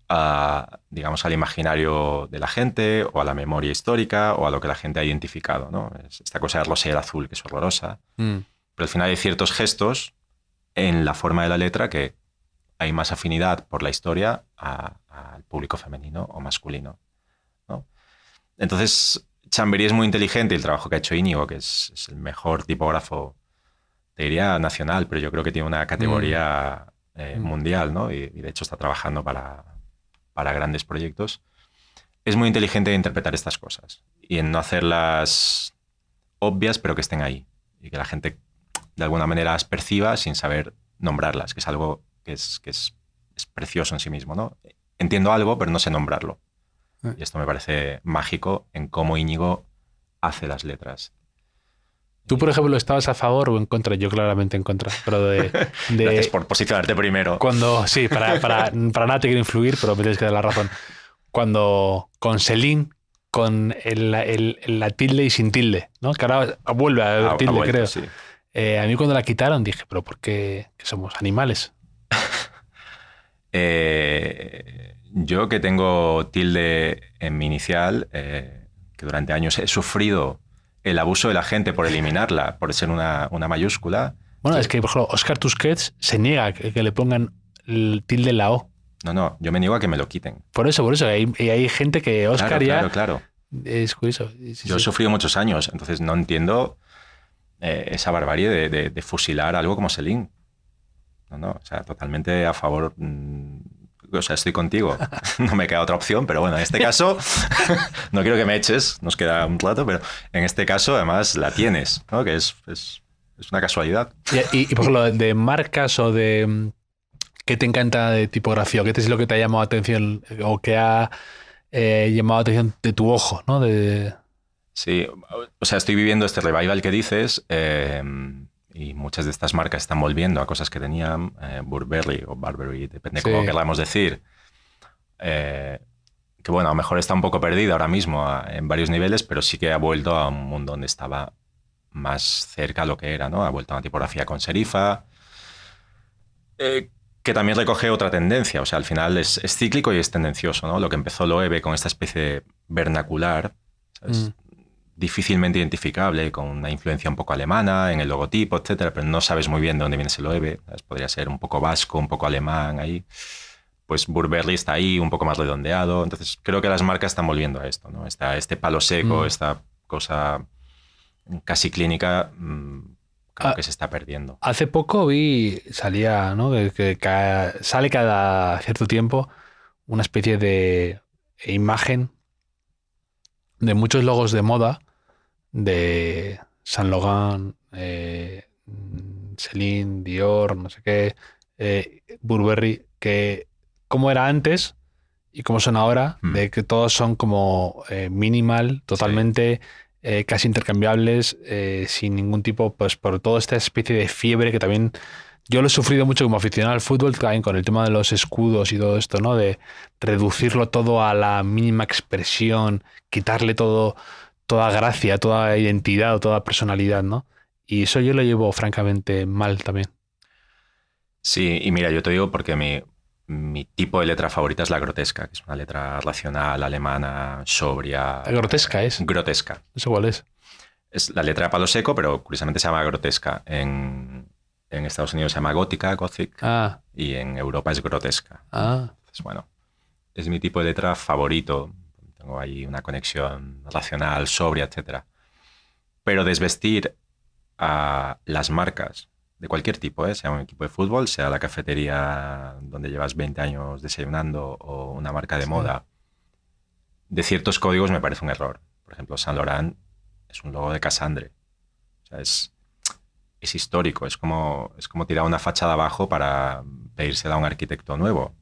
digamos, al imaginario de la gente o a la memoria histórica o a lo que la gente ha identificado, ¿no? Esta cosa de rosa y el azul que es horrorosa. Pero al final hay ciertos gestos en la forma de la letra que hay más afinidad por la historia al público femenino o masculino, ¿no? Entonces, Chamberí es muy inteligente y el trabajo que ha hecho Íñigo, que es el mejor tipógrafo, te diría nacional, pero yo creo que tiene una categoría mundial, ¿no? Y de hecho está trabajando para grandes proyectos, es muy inteligente de interpretar estas cosas y en no hacerlas obvias, pero que estén ahí y que la gente de alguna manera las perciba sin saber nombrarlas, que es algo que es precioso en sí mismo, ¿no? Entiendo algo, pero no sé nombrarlo. Y esto me parece mágico en cómo Íñigo hace las letras. ¿Tú, por ejemplo, estabas a favor o en contra? Yo claramente en contra, pero Gracias por posicionarte primero. Sí, para nada te quiero influir, pero me tienes que dar la razón. Cuando con Celine, con la tilde y sin tilde, ¿no? Que ahora vuelve a tilde, vuelto, creo. Sí. A mí cuando la quitaron dije, ¿pero por qué? ¿Que somos animales? Yo que tengo tilde en mi inicial, que durante años he sufrido el abuso de la gente por eliminarla, por ser una mayúscula. Bueno, es que, por ejemplo, Oscar Tusquets se niega a que le pongan el tilde en la O. No, yo me niego a que me lo quiten. Por eso. Hay gente que Oscar Claro. Es curioso. Sí, yo he sufrido muchos años, entonces no entiendo esa barbarie de fusilar algo como Celine. O sea, totalmente a favor... O sea, estoy contigo. No me queda otra opción, pero bueno, en este caso no quiero que me eches, nos queda un rato, pero en este caso además la tienes, ¿no? Que es una casualidad. Y por ejemplo, de marcas o de... ¿Qué te encanta de tipografía? ¿O qué es lo que te ha llamado la atención o que ha llamado la atención de tu ojo, ¿no? Sí, o sea, estoy viviendo este revival que dices... y muchas de estas marcas están volviendo a cosas que tenían, Burberry o Burberry, depende cómo queramos decir, que bueno, a lo mejor está un poco perdida ahora mismo en varios niveles, pero sí que ha vuelto a un mundo donde estaba más cerca a lo que era, ¿no? Ha vuelto a una tipografía con serifa, que también recoge otra tendencia, o sea, al final es cíclico y es tendencioso, ¿no? Lo que empezó Loewe con esta especie de vernacular, ¿sabes? difícilmente identificable, con una influencia un poco alemana en el logotipo, etcétera, pero no sabes muy bien de dónde viene ese loewe. Podría ser un poco vasco, un poco alemán ahí. Pues Burberry está ahí, un poco más redondeado. Entonces creo que las marcas están volviendo a esto, ¿no? Este palo seco, esta cosa casi clínica, creo que se está perdiendo. Hace poco salía, ¿no? Sale cada cierto tiempo una especie de imagen de muchos logos de moda de Saint Laurent, Celine, Dior, no sé qué, Burberry, que cómo era antes y cómo son ahora, de que todos son como minimal, totalmente casi intercambiables, sin ningún tipo, pues por toda esta especie de fiebre que también yo lo he sufrido mucho como aficionado al fútbol, también con el tema de los escudos y todo esto, ¿no? De reducirlo todo a la mínima expresión, quitarle toda gracia, toda identidad o toda personalidad, ¿no? Y eso yo lo llevo francamente mal también. Sí, y mira, yo te digo porque mi tipo de letra favorita es la grotesca, que es una letra racional, alemana, sobria. ¿La grotesca es? Grotesca. ¿Eso cuál es? Es la letra de palo seco, pero curiosamente se llama grotesca. En Estados Unidos se llama gótica, gothic, y en Europa es grotesca. Entonces, bueno, es mi tipo de letra favorito. Tengo ahí una conexión racional, sobria, etc. Pero desvestir a las marcas de cualquier tipo, sea un equipo de fútbol, sea la cafetería donde llevas 20 años desayunando o una marca de moda, de ciertos códigos me parece un error. Por ejemplo, Saint Laurent es un logo de Cassandre. O sea, es histórico, es como tirar una fachada abajo para pedírsela a un arquitecto nuevo,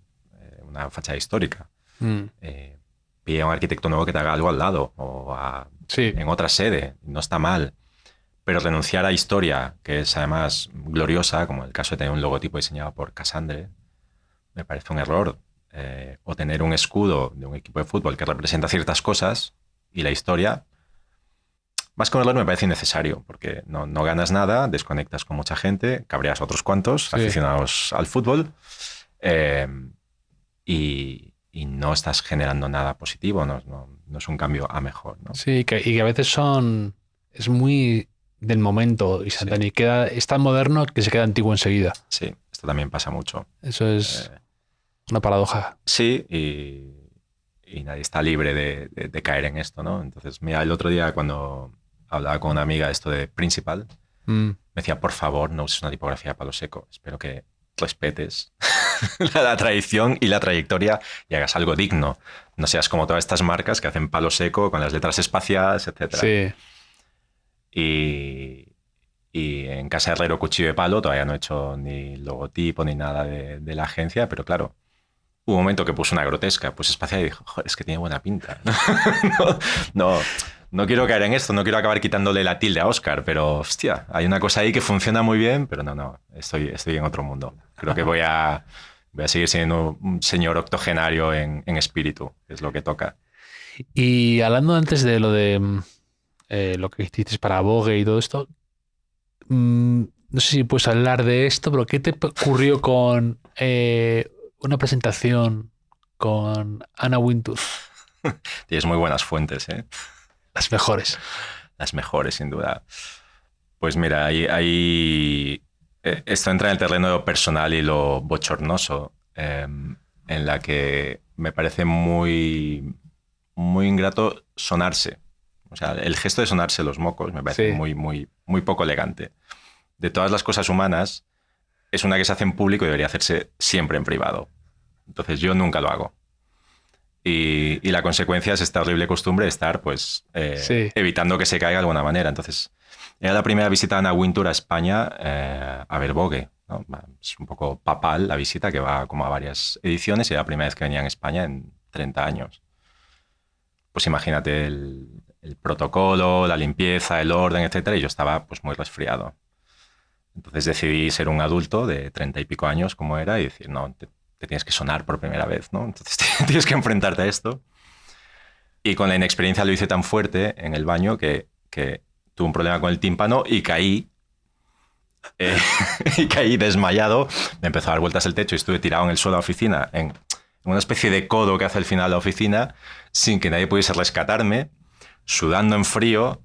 una fachada histórica. Pide a un arquitecto nuevo que te haga algo al lado o en otra sede, no está mal. Pero renunciar a historia, que es además gloriosa, como el caso de tener un logotipo diseñado por Cassandre, me parece un error. O tener un escudo de un equipo de fútbol que representa ciertas cosas y la historia, más que un error me parece innecesario, porque no ganas nada, desconectas con mucha gente, cabreas a otros cuantos aficionados al fútbol, y no estás generando nada positivo, no es un cambio a mejor, ¿no? Sí, y que a veces es muy del momento instantáneo, y es tan moderno que se queda antiguo enseguida. Sí, esto también pasa mucho. Eso es una paradoja. Sí, y nadie está libre de caer en esto, ¿no? Entonces, mira, el otro día cuando hablaba con una amiga esto de Principal, me decía, por favor, no uses una tipografía de palo seco. Espero que respetes la tradición y la trayectoria y hagas algo digno. No seas como todas estas marcas que hacen palo seco con las letras espaciadas, etc. Sí. Y en Casa Herrero Cuchillo de Palo todavía no he hecho ni logotipo ni nada de la agencia, pero claro, hubo un momento que puse una grotesca, pues espacial, y dijo, joder, es que tiene buena pinta. No quiero caer en esto, no quiero acabar quitándole la tilde a Oscar, pero hostia, hay una cosa ahí que funciona muy bien, pero no, estoy en otro mundo. Creo que voy a seguir siendo un señor octogenario en espíritu, que es lo que toca. Y hablando antes de lo que hiciste para Vogue y todo esto, no sé si puedes hablar de esto, pero ¿qué te ocurrió con una presentación con Anna Wintour? Tienes muy buenas fuentes, ¿eh? Las mejores. Las mejores, sin duda. Pues mira, esto entra en el terreno de lo personal y lo bochornoso, en la que me parece muy, muy ingrato sonarse. O sea, el gesto de sonarse los mocos me parece muy, muy, muy poco elegante. De todas las cosas humanas, es una que se hace en público y debería hacerse siempre en privado. Entonces yo nunca lo hago. Y la consecuencia es esta horrible costumbre de estar pues, evitando que se caiga de alguna manera. Entonces, era la primera visita de Anna Wintour a España a ver Vogue, ¿no? Es un poco papal la visita, que va como a varias ediciones, y era la primera vez que venía en España en 30 años. Pues imagínate el protocolo, la limpieza, el orden, etcétera, y yo estaba pues muy resfriado. Entonces decidí ser un adulto de 30 y pico años como era y decir, no, te tienes que sonar por primera vez, ¿no? Entonces tienes que enfrentarte a esto. Y con la inexperiencia lo hice tan fuerte en el baño que tuve un problema con el tímpano y caí desmayado. Me empezó a dar vueltas el techo y estuve tirado en el suelo de la oficina, en una especie de codo que hace al final de la oficina, sin que nadie pudiese rescatarme. sudando en frío,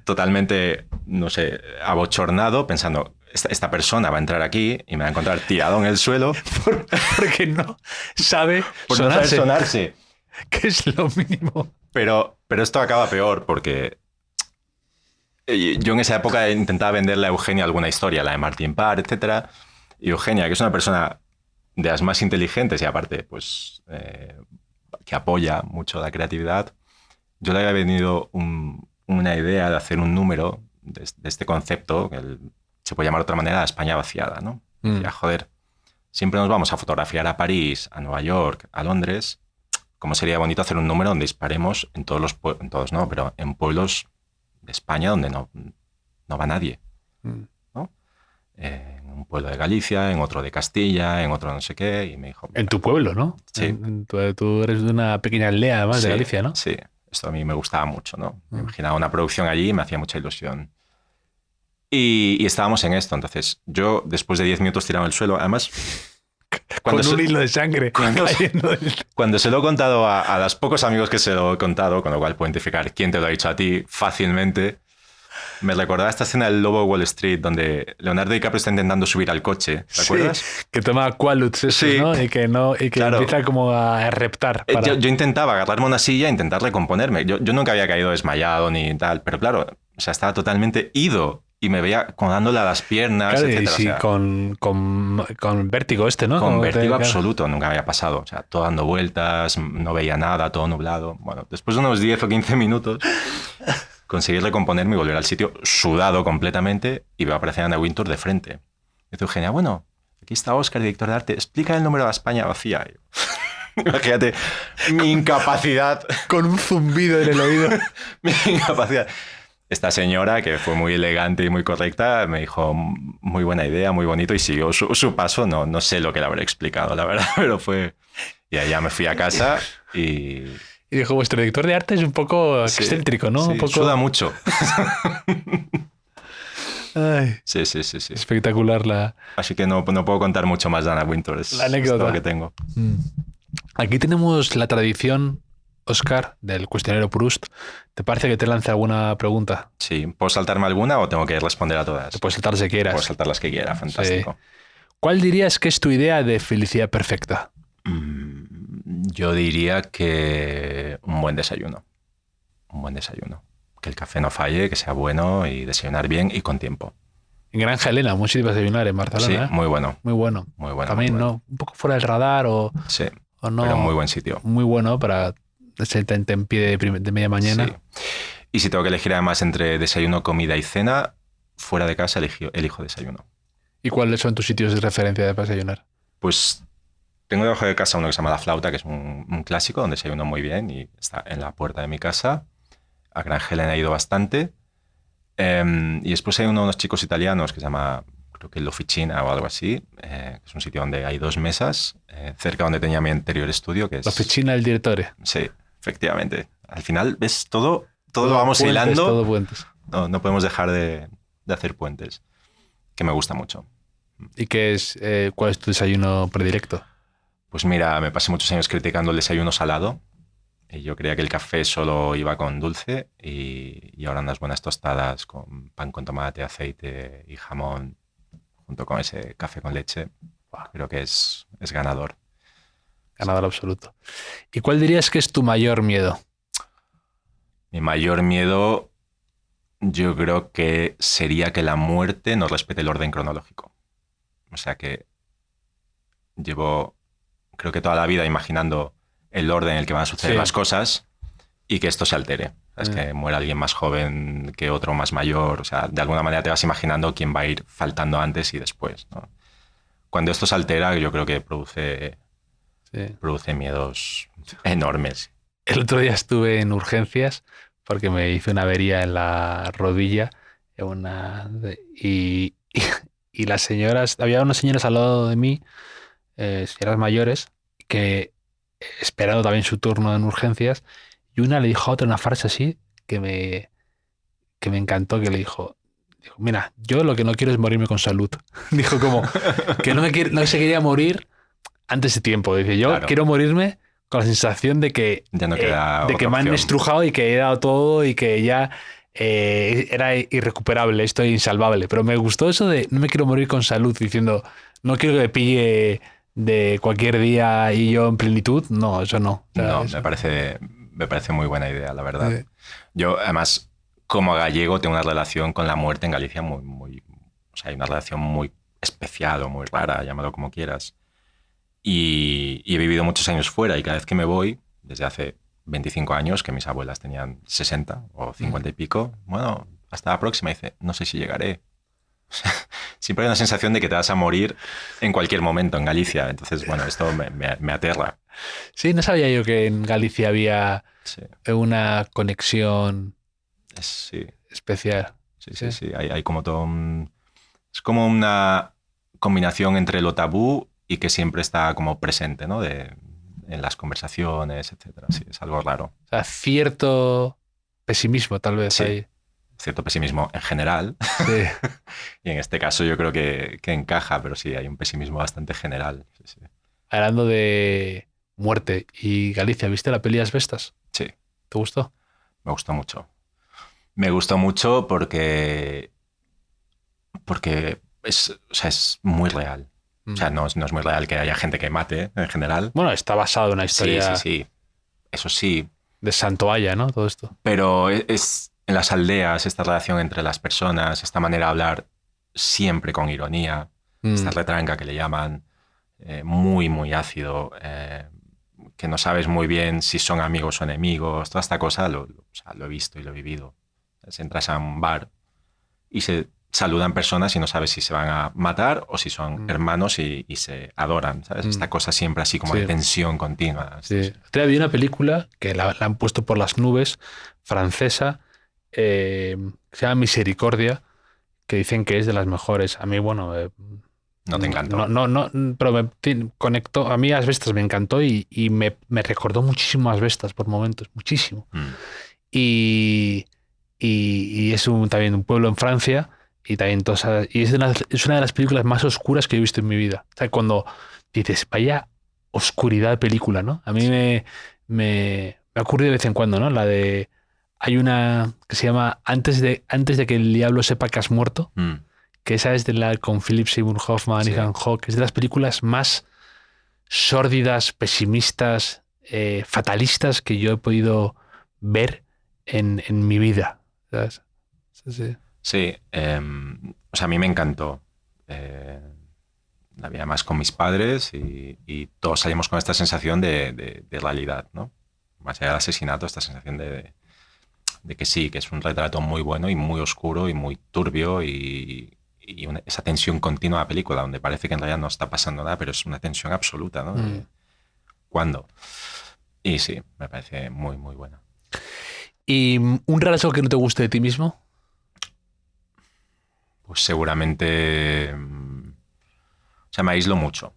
totalmente, no sé, abochornado, pensando, esta persona va a entrar aquí y me va a encontrar tirado en el suelo. Porque no sabe Por no saber sonarse. Que es lo mínimo. Pero esto acaba peor porque yo en esa época intentaba venderle a Eugenia alguna historia, la de Martin Parr, etc. Y Eugenia, que es una persona de las más inteligentes y aparte, pues, que apoya mucho la creatividad, yo le había venido una idea de hacer un número de este concepto, que se puede llamar de otra manera, la España vaciada, ¿no? Decía, joder, siempre nos vamos a fotografiar a París, a Nueva York, a Londres. ¿Cómo sería bonito hacer un número donde disparemos en todos los pueblos, en todos no, pero en pueblos de España donde no va nadie, ¿no? En un pueblo de Galicia, en otro de Castilla, en otro no sé qué, y me dijo... En tu pueblo, ¿no? Sí. Tú eres de una pequeña aldea, además, de Galicia, ¿no? Sí, esto a mí me gustaba mucho, ¿no? Me imaginaba una producción allí y me hacía mucha ilusión. Y estábamos en esto, entonces yo después de 10 minutos tirado en el suelo, además... Con un hilo de sangre cayendo cuando se lo he contado a los pocos amigos que se lo he contado, con lo cual puedo identificar quién te lo ha dicho a ti fácilmente, me recordaba esta escena del Lobo de Wall Street donde Leonardo DiCaprio está intentando subir al coche, ¿te acuerdas? Que toma Quaaludes esos, sí, ¿no? Y que claro, empieza como a reptar. Yo intentaba agarrarme una silla e intentar recomponerme. Yo nunca había caído desmayado ni tal, pero claro, o sea, estaba totalmente ido. Y me veía como dándole a las piernas, claro, etcétera. Sí, o sea, con vértigo ¿no? Con vértigo absoluto, nunca me había pasado. O sea, todo dando vueltas, no veía nada, todo nublado. Bueno, después de unos 10 o 15 minutos conseguí recomponerme y volver al sitio sudado completamente y veo aparecer a Anna Wintour de frente. Y dice Eugenia, bueno, aquí está Óscar, director de arte, explica el número de la España vacía. Imagínate mi incapacidad. Con un zumbido en el oído. Mi incapacidad. Esta señora, que fue muy elegante y muy correcta, me dijo, muy buena idea, muy bonito, y siguió su paso. No sé lo que le habré explicado, la verdad, pero fue... Y allá me fui a casa y... Y dijo, vuestro director de arte es un poco excéntrico, ¿no? Sí, un poco... suda mucho. Ay, sí. Espectacular Así que no puedo contar mucho más de Anna Wintour, es la anécdota lo que tengo. Aquí tenemos la tradición, Óscar, del cuestionario Proust. ¿Te parece que te lance alguna pregunta? Sí. ¿Puedo saltarme alguna o tengo que responder a todas? Te puedes saltar si quieras. Puedo saltar las que quiera, fantástico. Sí. ¿Cuál dirías que es tu idea de felicidad perfecta? Yo diría que un buen desayuno. Un buen desayuno. Que el café no falle, que sea bueno y desayunar bien y con tiempo. En Granja Elena, muy sitio para desayunar en Barcelona. Sí, muy bueno. Muy bueno. Muy bueno. También, muy bueno. ¿no? Un poco fuera del radar o... Sí, o no, pero muy buen sitio. Muy bueno para ese tentempié de media mañana. Sí. Y si tengo que elegir además entre desayuno, comida y cena, fuera de casa elijo desayuno. ¿Y cuáles son tus sitios de referencia de desayunar? Pues tengo debajo de casa uno que se llama La Flauta, que es un clásico donde desayuno muy bien y está en la puerta de mi casa. A Granja Elena he ido bastante. Y después hay unos chicos italianos que se llama, creo que L'Officina o algo así, que es un sitio donde hay 2 mesas, cerca donde tenía mi anterior estudio, que es... L'Officina del Direttore. Sí, efectivamente. Al final, ves, todo lo vamos puentes, hilando. Todo puentes. No podemos dejar de hacer puentes, que me gusta mucho. ¿Y cuál es tu desayuno predilecto? Pues mira, me pasé muchos años criticando el desayuno salado y yo creía que el café solo iba con dulce y ahora unas buenas tostadas con pan con tomate, aceite y jamón junto con ese café con leche, creo que es ganador. Ganador absoluto. ¿Y cuál dirías que es tu mayor miedo? Mi mayor miedo yo creo que sería que la muerte no respete el orden cronológico. O sea que llevo, creo que toda la vida imaginando el orden en el que van a suceder las cosas y que esto se altere. Es que muera alguien más joven que otro más mayor. O sea, de alguna manera te vas imaginando quién va a ir faltando antes y después, ¿no? Cuando esto se altera, yo creo que produce miedos enormes. El otro día estuve en urgencias porque me hice una avería en la rodilla y las señoras, había unas señoras al lado de mí, señoras mayores, que esperando también su turno en urgencias, y una le dijo a otra una frase así que me encantó, que le dijo, mira, yo lo que no quiero es morirme con salud. Dijo como que no se quería morir antes de tiempo. Dice, yo quiero morirme con la sensación de que, Ya no queda de que otra me han opción. estrujado y que he dado todo y que ya era irrecuperable, esto es insalvable. Pero me gustó eso de no me quiero morir con salud, diciendo no quiero que me pille de cualquier día y yo en plenitud. No, eso no. O sea, No, eso- me parece muy buena idea, la verdad. eh, Yo, además, como gallego, tengo una relación con la muerte en Galicia o sea, hay una relación muy especial o muy rara, llámalo como quieras. Y he vivido muchos años fuera y cada vez que me voy, desde hace 25 años, que mis abuelas tenían 60 o 50 y pico, bueno, hasta la próxima, dice, no sé si llegaré. Siempre hay una sensación de que te vas a morir en cualquier momento en Galicia. Entonces, bueno, esto me aterra. Sí, no sabía yo que en Galicia había Sí, una conexión sí, especial. sí, sí, sí. Hay como todo es como una combinación entre lo tabú y que siempre está como presente, ¿no? En las conversaciones, etcétera. Sí, es algo raro. O sea, cierto pesimismo tal vez Sí, ahí. cierto pesimismo en general. Sí. Y en este caso yo creo que encaja, pero sí, hay un pesimismo bastante general. Sí, sí. Hablando de muerte y Galicia, ¿viste la peli Asbestas? Sí, ¿Te gustó? me gustó mucho. Me gustó mucho porque o sea, es muy real. O sea, no es muy real que haya gente que mate en general. Bueno, está basado en una Sí, historia sí, sí. Eso sí. de Santoalla, ¿no? Todo esto. Pero es en las aldeas, esta relación entre las personas, esta manera de hablar siempre con ironía, esta retranca que le llaman, muy, muy ácido, que no sabes muy bien si son amigos o enemigos. Toda esta cosa o sea, lo he visto y lo he vivido. Entras a un bar y se saludan personas y no sabes si se van a matar o si son hermanos y se adoran, ¿sabes? Esta cosa siempre así como Sí. de tensión continua. Sí. Otro día vi una película que la han puesto por las nubes, francesa, que se llama Misericordia, que dicen que es de las mejores. A mí, bueno, No te encantó. no, pero me conectó. A mí Asbestas me encantó y me recordó muchísimo a Asbestas por momentos, muchísimo. Mm. Y es también un pueblo en Francia y también y es una de las películas más oscuras que he visto en mi vida. O sea, cuando dices, vaya oscuridad de película, ¿no? A mí me ocurre de vez en cuando, ¿no? La de... Hay una que se llama Antes de que el diablo sepa que has muerto, Mm. que esa es con Philip Seymour Hoffman y Sí. Ethan Hawke, es de las películas más sórdidas, pesimistas, fatalistas que yo he podido ver en mi vida. ¿Sabes? Sí. Sí, o sea, a mí me encantó. La vi además con mis padres y todos salimos con esta sensación de realidad, ¿no? Más allá del asesinato, esta sensación de que sí, que es un retrato muy bueno y muy oscuro y muy turbio esa tensión continua de la película, donde parece que en realidad no está pasando nada, pero es una tensión absoluta, ¿no? ¿Cuándo? Y sí, me parece muy, muy buena. ¿Y un rasgo que no te guste de ti mismo? Pues seguramente, o sea, me aíslo mucho.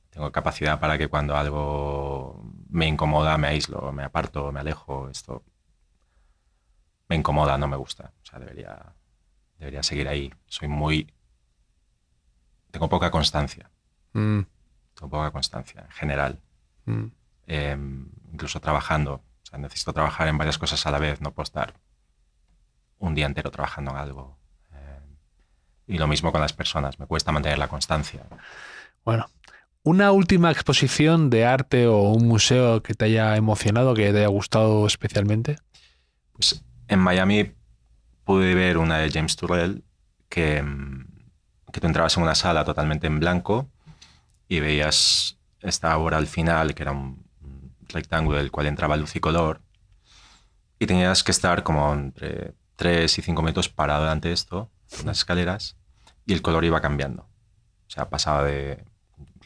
Tengo capacidad para que cuando algo me incomoda, me aíslo, me aparto, me alejo. Esto me incomoda, no me gusta. O sea, debería seguir ahí. Tengo poca constancia. Mm, Tengo poca constancia en general. mm. Incluso trabajando. O sea, necesito trabajar en varias cosas a la vez. No puedo estar un día entero trabajando en algo. Y lo mismo con las personas. Me cuesta mantener la constancia. Bueno, una última exposición de arte o un museo que te haya emocionado, que te haya gustado especialmente. Pues en Miami pude ver una de James Turrell que tú entrabas en una sala totalmente en blanco y veías esta obra al final, que era un rectángulo del cual entraba luz y color, y tenías que estar como entre 3 y 5 metros parado delante de esto, unas escaleras, y el color iba cambiando. O sea, pasaba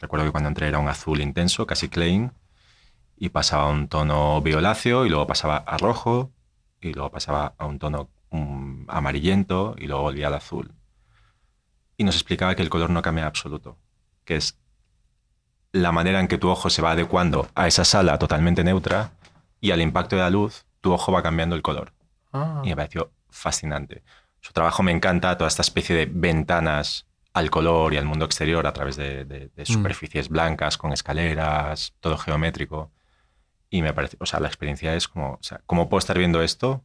recuerdo que cuando entré era un azul intenso, casi Klein, y pasaba a un tono violáceo, y luego pasaba a rojo, y luego pasaba a un tono amarillento, y luego volvía al azul. Y nos explicaba que el color no cambia en absoluto, que es la manera en que tu ojo se va adecuando a esa sala totalmente neutra, y al impacto de la luz, tu ojo va cambiando el color. Y me pareció fascinante. Su trabajo me encanta, toda esta especie de ventanas al color y al mundo exterior a través de superficies blancas, con escaleras, todo geométrico. Y me parece, o sea, la experiencia es como, o sea, ¿cómo puedo estar viendo esto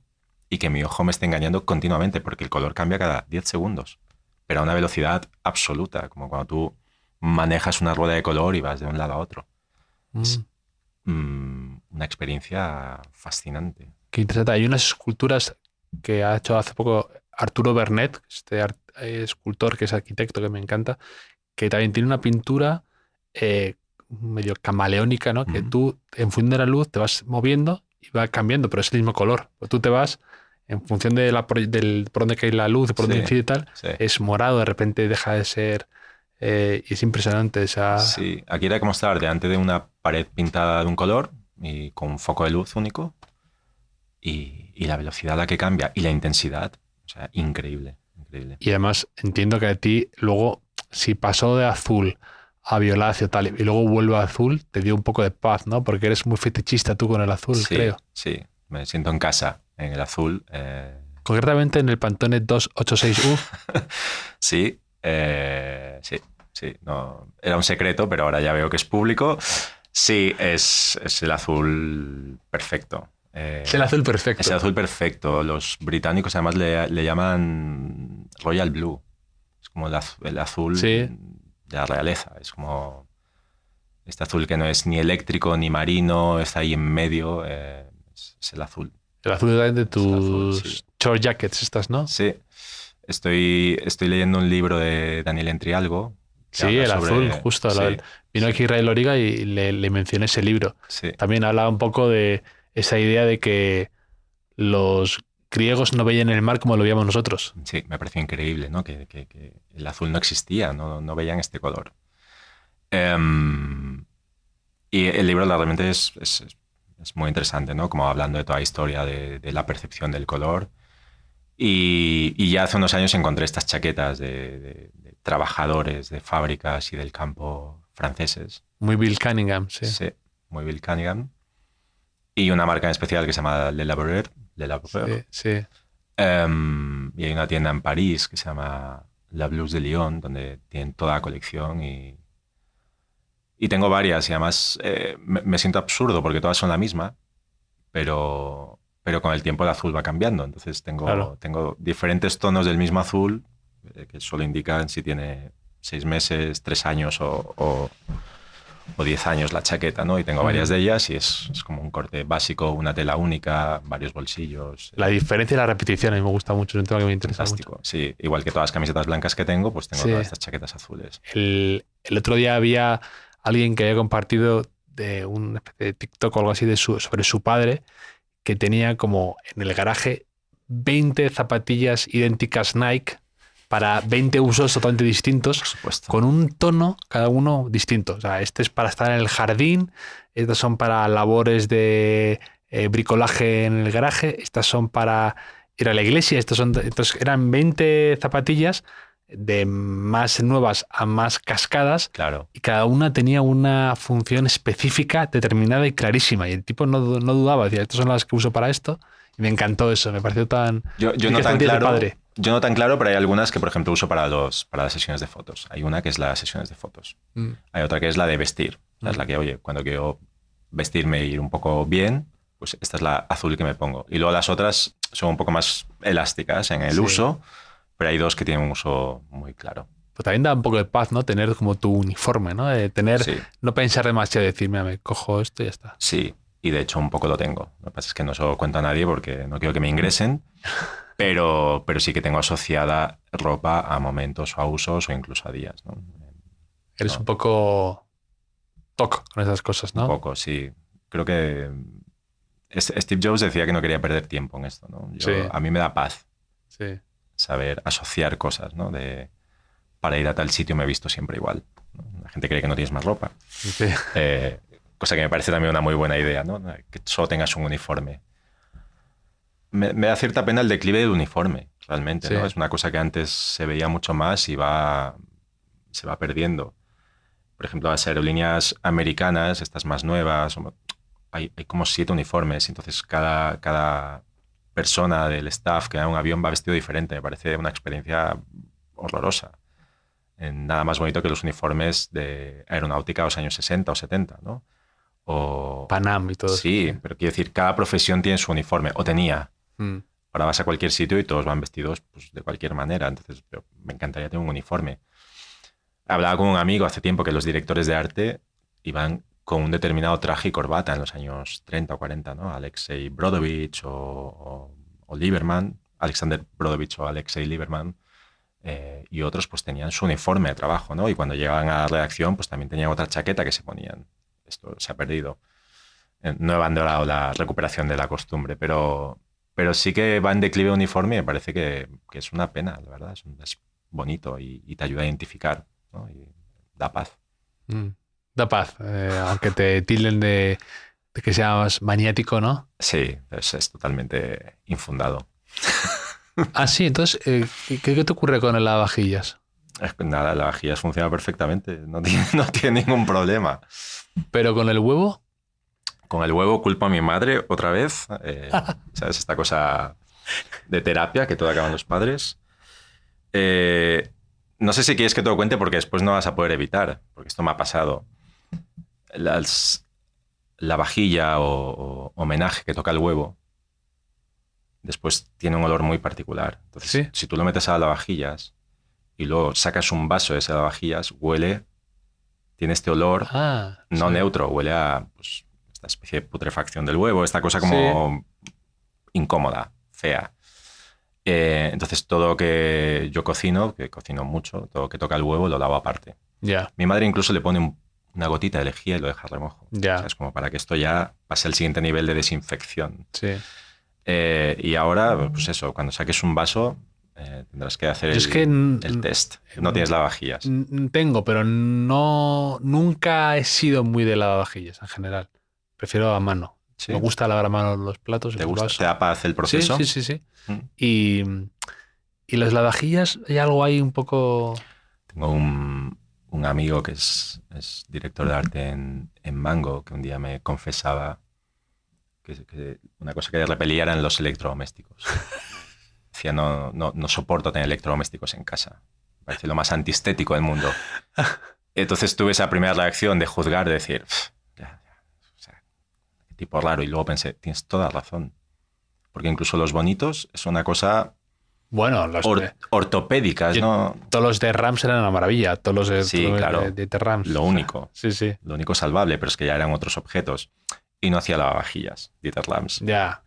y que mi ojo me esté engañando continuamente? Porque el color cambia cada 10 segundos, pero a una velocidad absoluta, como cuando tú manejas una rueda de color y vas de un lado a otro. Es una experiencia fascinante. Qué interesante. Hay unas esculturas que ha hecho hace poco Arturo Bernet, escultor que es arquitecto que me encanta, que también tiene una pintura medio camaleónica, ¿no? Que tú, en función de la luz, te vas moviendo y va cambiando, pero es el mismo color. Pues tú te vas, en función de por dónde cae la luz, por dónde incide y tal, es morado, de repente deja de ser... y es impresionante esa... Sí, aquí era como estar delante de una pared pintada de un color y con un foco de luz único y la velocidad a la que cambia y la intensidad, o sea, increíble, increíble. Y además entiendo que a ti luego, si pasó de azul a violáceo tal y luego vuelve a azul, te dio un poco de paz, ¿no? Porque eres muy fetichista tú con el azul, Sí, creo. sí, me siento en casa en el azul. Concretamente en el Pantone 286U. Sí, sí. No, era un secreto, pero ahora ya veo que es público. Sí, es el azul perfecto. Es el azul perfecto. Es el azul perfecto. Los británicos además le llaman Royal Blue. Es como el azul de la realeza. Es como este azul que no es ni eléctrico ni marino, está ahí en medio. Es el azul. El azul de tus short jackets estas, ¿no? Sí. Estoy leyendo un libro de Daniel Entrialgo. Sí, el azul, justo. Sí, vino aquí Israel Loriga y le mencioné ese libro. Sí. También hablaba un poco de esa idea de que los griegos no veían el mar como lo veíamos nosotros. Sí, me pareció increíble, ¿no? Que el azul no existía, no veían este color. Y el libro realmente es muy interesante, ¿no? Como hablando de toda la historia de la percepción del color. Y ya hace unos años encontré estas chaquetas de trabajadores de fábricas y del campo franceses. Muy Bill Cunningham, sí. Sí, muy Bill Cunningham. Y una marca en especial que se llama Le Laboureur. Sí. Y hay una tienda en París que se llama La Blouse de Lyon, donde tienen toda la colección y tengo varias y además me siento absurdo porque todas son la misma, pero con el tiempo el azul va cambiando. Entonces tengo diferentes tonos del mismo azul que solo indican si tiene 6 meses, 3 años o 10 años la chaqueta, ¿no? Y tengo varias de ellas y es como un corte básico, una tela única, varios bolsillos. La diferencia y la repetición a mí me gusta mucho, es un tema que me interesa Fantástico. mucho. Sí, igual que todas las camisetas blancas que tengo, pues tengo todas estas chaquetas azules. El otro día había alguien que había compartido de una especie de TikTok o algo así sobre su padre, que tenía como en el garaje 20 zapatillas idénticas Nike para 20 usos totalmente distintos, con un tono cada uno distinto. O sea, este es para estar en el jardín, estas son para labores de bricolaje en el garaje, estas son para ir a la iglesia, entonces eran 20 zapatillas de más nuevas a más cascadas, claro. Y cada una tenía una función específica, determinada y clarísima. Y el tipo no dudaba, decía, estas son las que uso para esto. Y me encantó eso, me pareció tan... Yo no tan claro, padre. Yo no tan claro, pero hay algunas que, por ejemplo, uso para las sesiones de fotos. Hay una que es las sesiones de fotos. Hay otra que es la de vestir. Es la que, oye, cuando quiero vestirme e ir un poco bien, pues esta es la azul que me pongo. Y luego las otras son un poco más elásticas en el uso, pero hay dos que tienen un uso muy claro. Pues también da un poco de paz, ¿no? Tener como tu uniforme, ¿no? De tener, no pensar demasiado, decir, mira, me cojo esto y ya está. Sí, y de hecho un poco lo tengo. Lo que pasa es que no se lo cuento a nadie porque no quiero que me ingresen, pero sí que tengo asociada ropa a momentos o a usos o incluso a días, ¿no? Eres un poco toc con esas cosas, ¿no? Un poco, sí. Creo que Steve Jobs decía que no quería perder tiempo en esto, ¿no? A mí me da paz saber asociar cosas, ¿no? Para ir a tal sitio me he visto siempre igual, ¿no? La gente cree que no tienes más ropa. Sí. Cosa que me parece también una muy buena idea, ¿no? Que solo tengas un uniforme. Me da cierta pena el declive del uniforme, realmente, ¿no? Es una cosa que antes se veía mucho más y se va perdiendo. Por ejemplo, las aerolíneas americanas, estas más nuevas, hay como 7 uniformes, entonces cada persona del staff que va en un avión va vestido diferente. Me parece una experiencia horrorosa. Nada más bonito que los uniformes de aeronáutica de los años 60 o 70, ¿no? o... Panam y todo Sí, eso. pero quiero decir, cada profesión tiene su uniforme, o tenía. Mm. Ahora vas a cualquier sitio y todos van vestidos pues, de cualquier manera, entonces pero me encantaría tener un uniforme. Hablaba con un amigo hace tiempo que los directores de arte iban con un determinado traje y corbata en los años 30 o 40, ¿no? Alexei Brodovich o Lieberman, Alexander Brodovich o Alexei Lieberman, y otros pues tenían su uniforme de trabajo, ¿no? Y cuando llegaban a la redacción pues también tenían otra chaqueta que se ponían. Esto se ha perdido. No he abandonado la recuperación de la costumbre, pero sí que va en declive uniforme y me parece que es una pena, la verdad. Es bonito y te ayuda a identificar, ¿no? Y da paz. Mm. Da paz, aunque te tilden de que seas maniático, ¿no? Sí, es totalmente infundado. Ah, sí, entonces, ¿qué te ocurre con el lavavajillas? Nada, la vajilla funciona perfectamente, no tiene ningún problema. Pero con el huevo, Con el huevo culpo a mi madre otra vez. ¿Sabes? Esta cosa de terapia que todo acaban los padres. No sé si quieres que te lo cuente porque después no vas a poder evitar, porque esto me ha pasado. La vajilla o homenaje que toca el huevo después tiene un olor muy particular. Entonces, ¿sí? si tú lo metes a lavavajillas y luego sacas un vaso de ese lavavajillas, tiene este olor no Sí. neutro, huele a pues, esta especie de putrefacción del huevo, esta cosa como incómoda, fea. Entonces todo lo que yo cocino, que cocino mucho, todo lo que toca el huevo lo lavo aparte. Ya, Mi madre incluso le pone una gotita de lejía y lo deja a remojo. ya. O sea, es como para que esto ya pase al siguiente nivel de desinfección. Sí. Y ahora, pues eso, cuando saques un vaso, tendrás que hacer Yo es que el test. No tienes lavavajillas. tengo, pero nunca he sido muy de lavavajillas en general. Prefiero a mano. ¿Sí? Me gusta lavar a mano los platos. ¿Te los gusta? vasos. ¿Te da paz el proceso? Sí. Mm. Y las lavavajillas, hay algo ahí un poco... Tengo un amigo que es director de arte en Mango, que un día me confesaba que una cosa que le repelía eran los electrodomésticos. Decía, no soporto tener electrodomésticos en casa. Me parece lo más antiestético del mundo. Entonces tuve esa primera reacción de juzgar, de decir, ya, o sea, qué tipo raro. Y luego pensé, tienes toda razón. Porque incluso los bonitos es una cosa Bueno, ortopédicas, ¿no? todos los de Rams eran una maravilla. Todos los de, Sí, todos los claro. de Rams. Lo único. Sí. Lo único salvable, pero es que ya eran otros objetos. Y no hacía lavavajillas, Dieter Rams. Ya.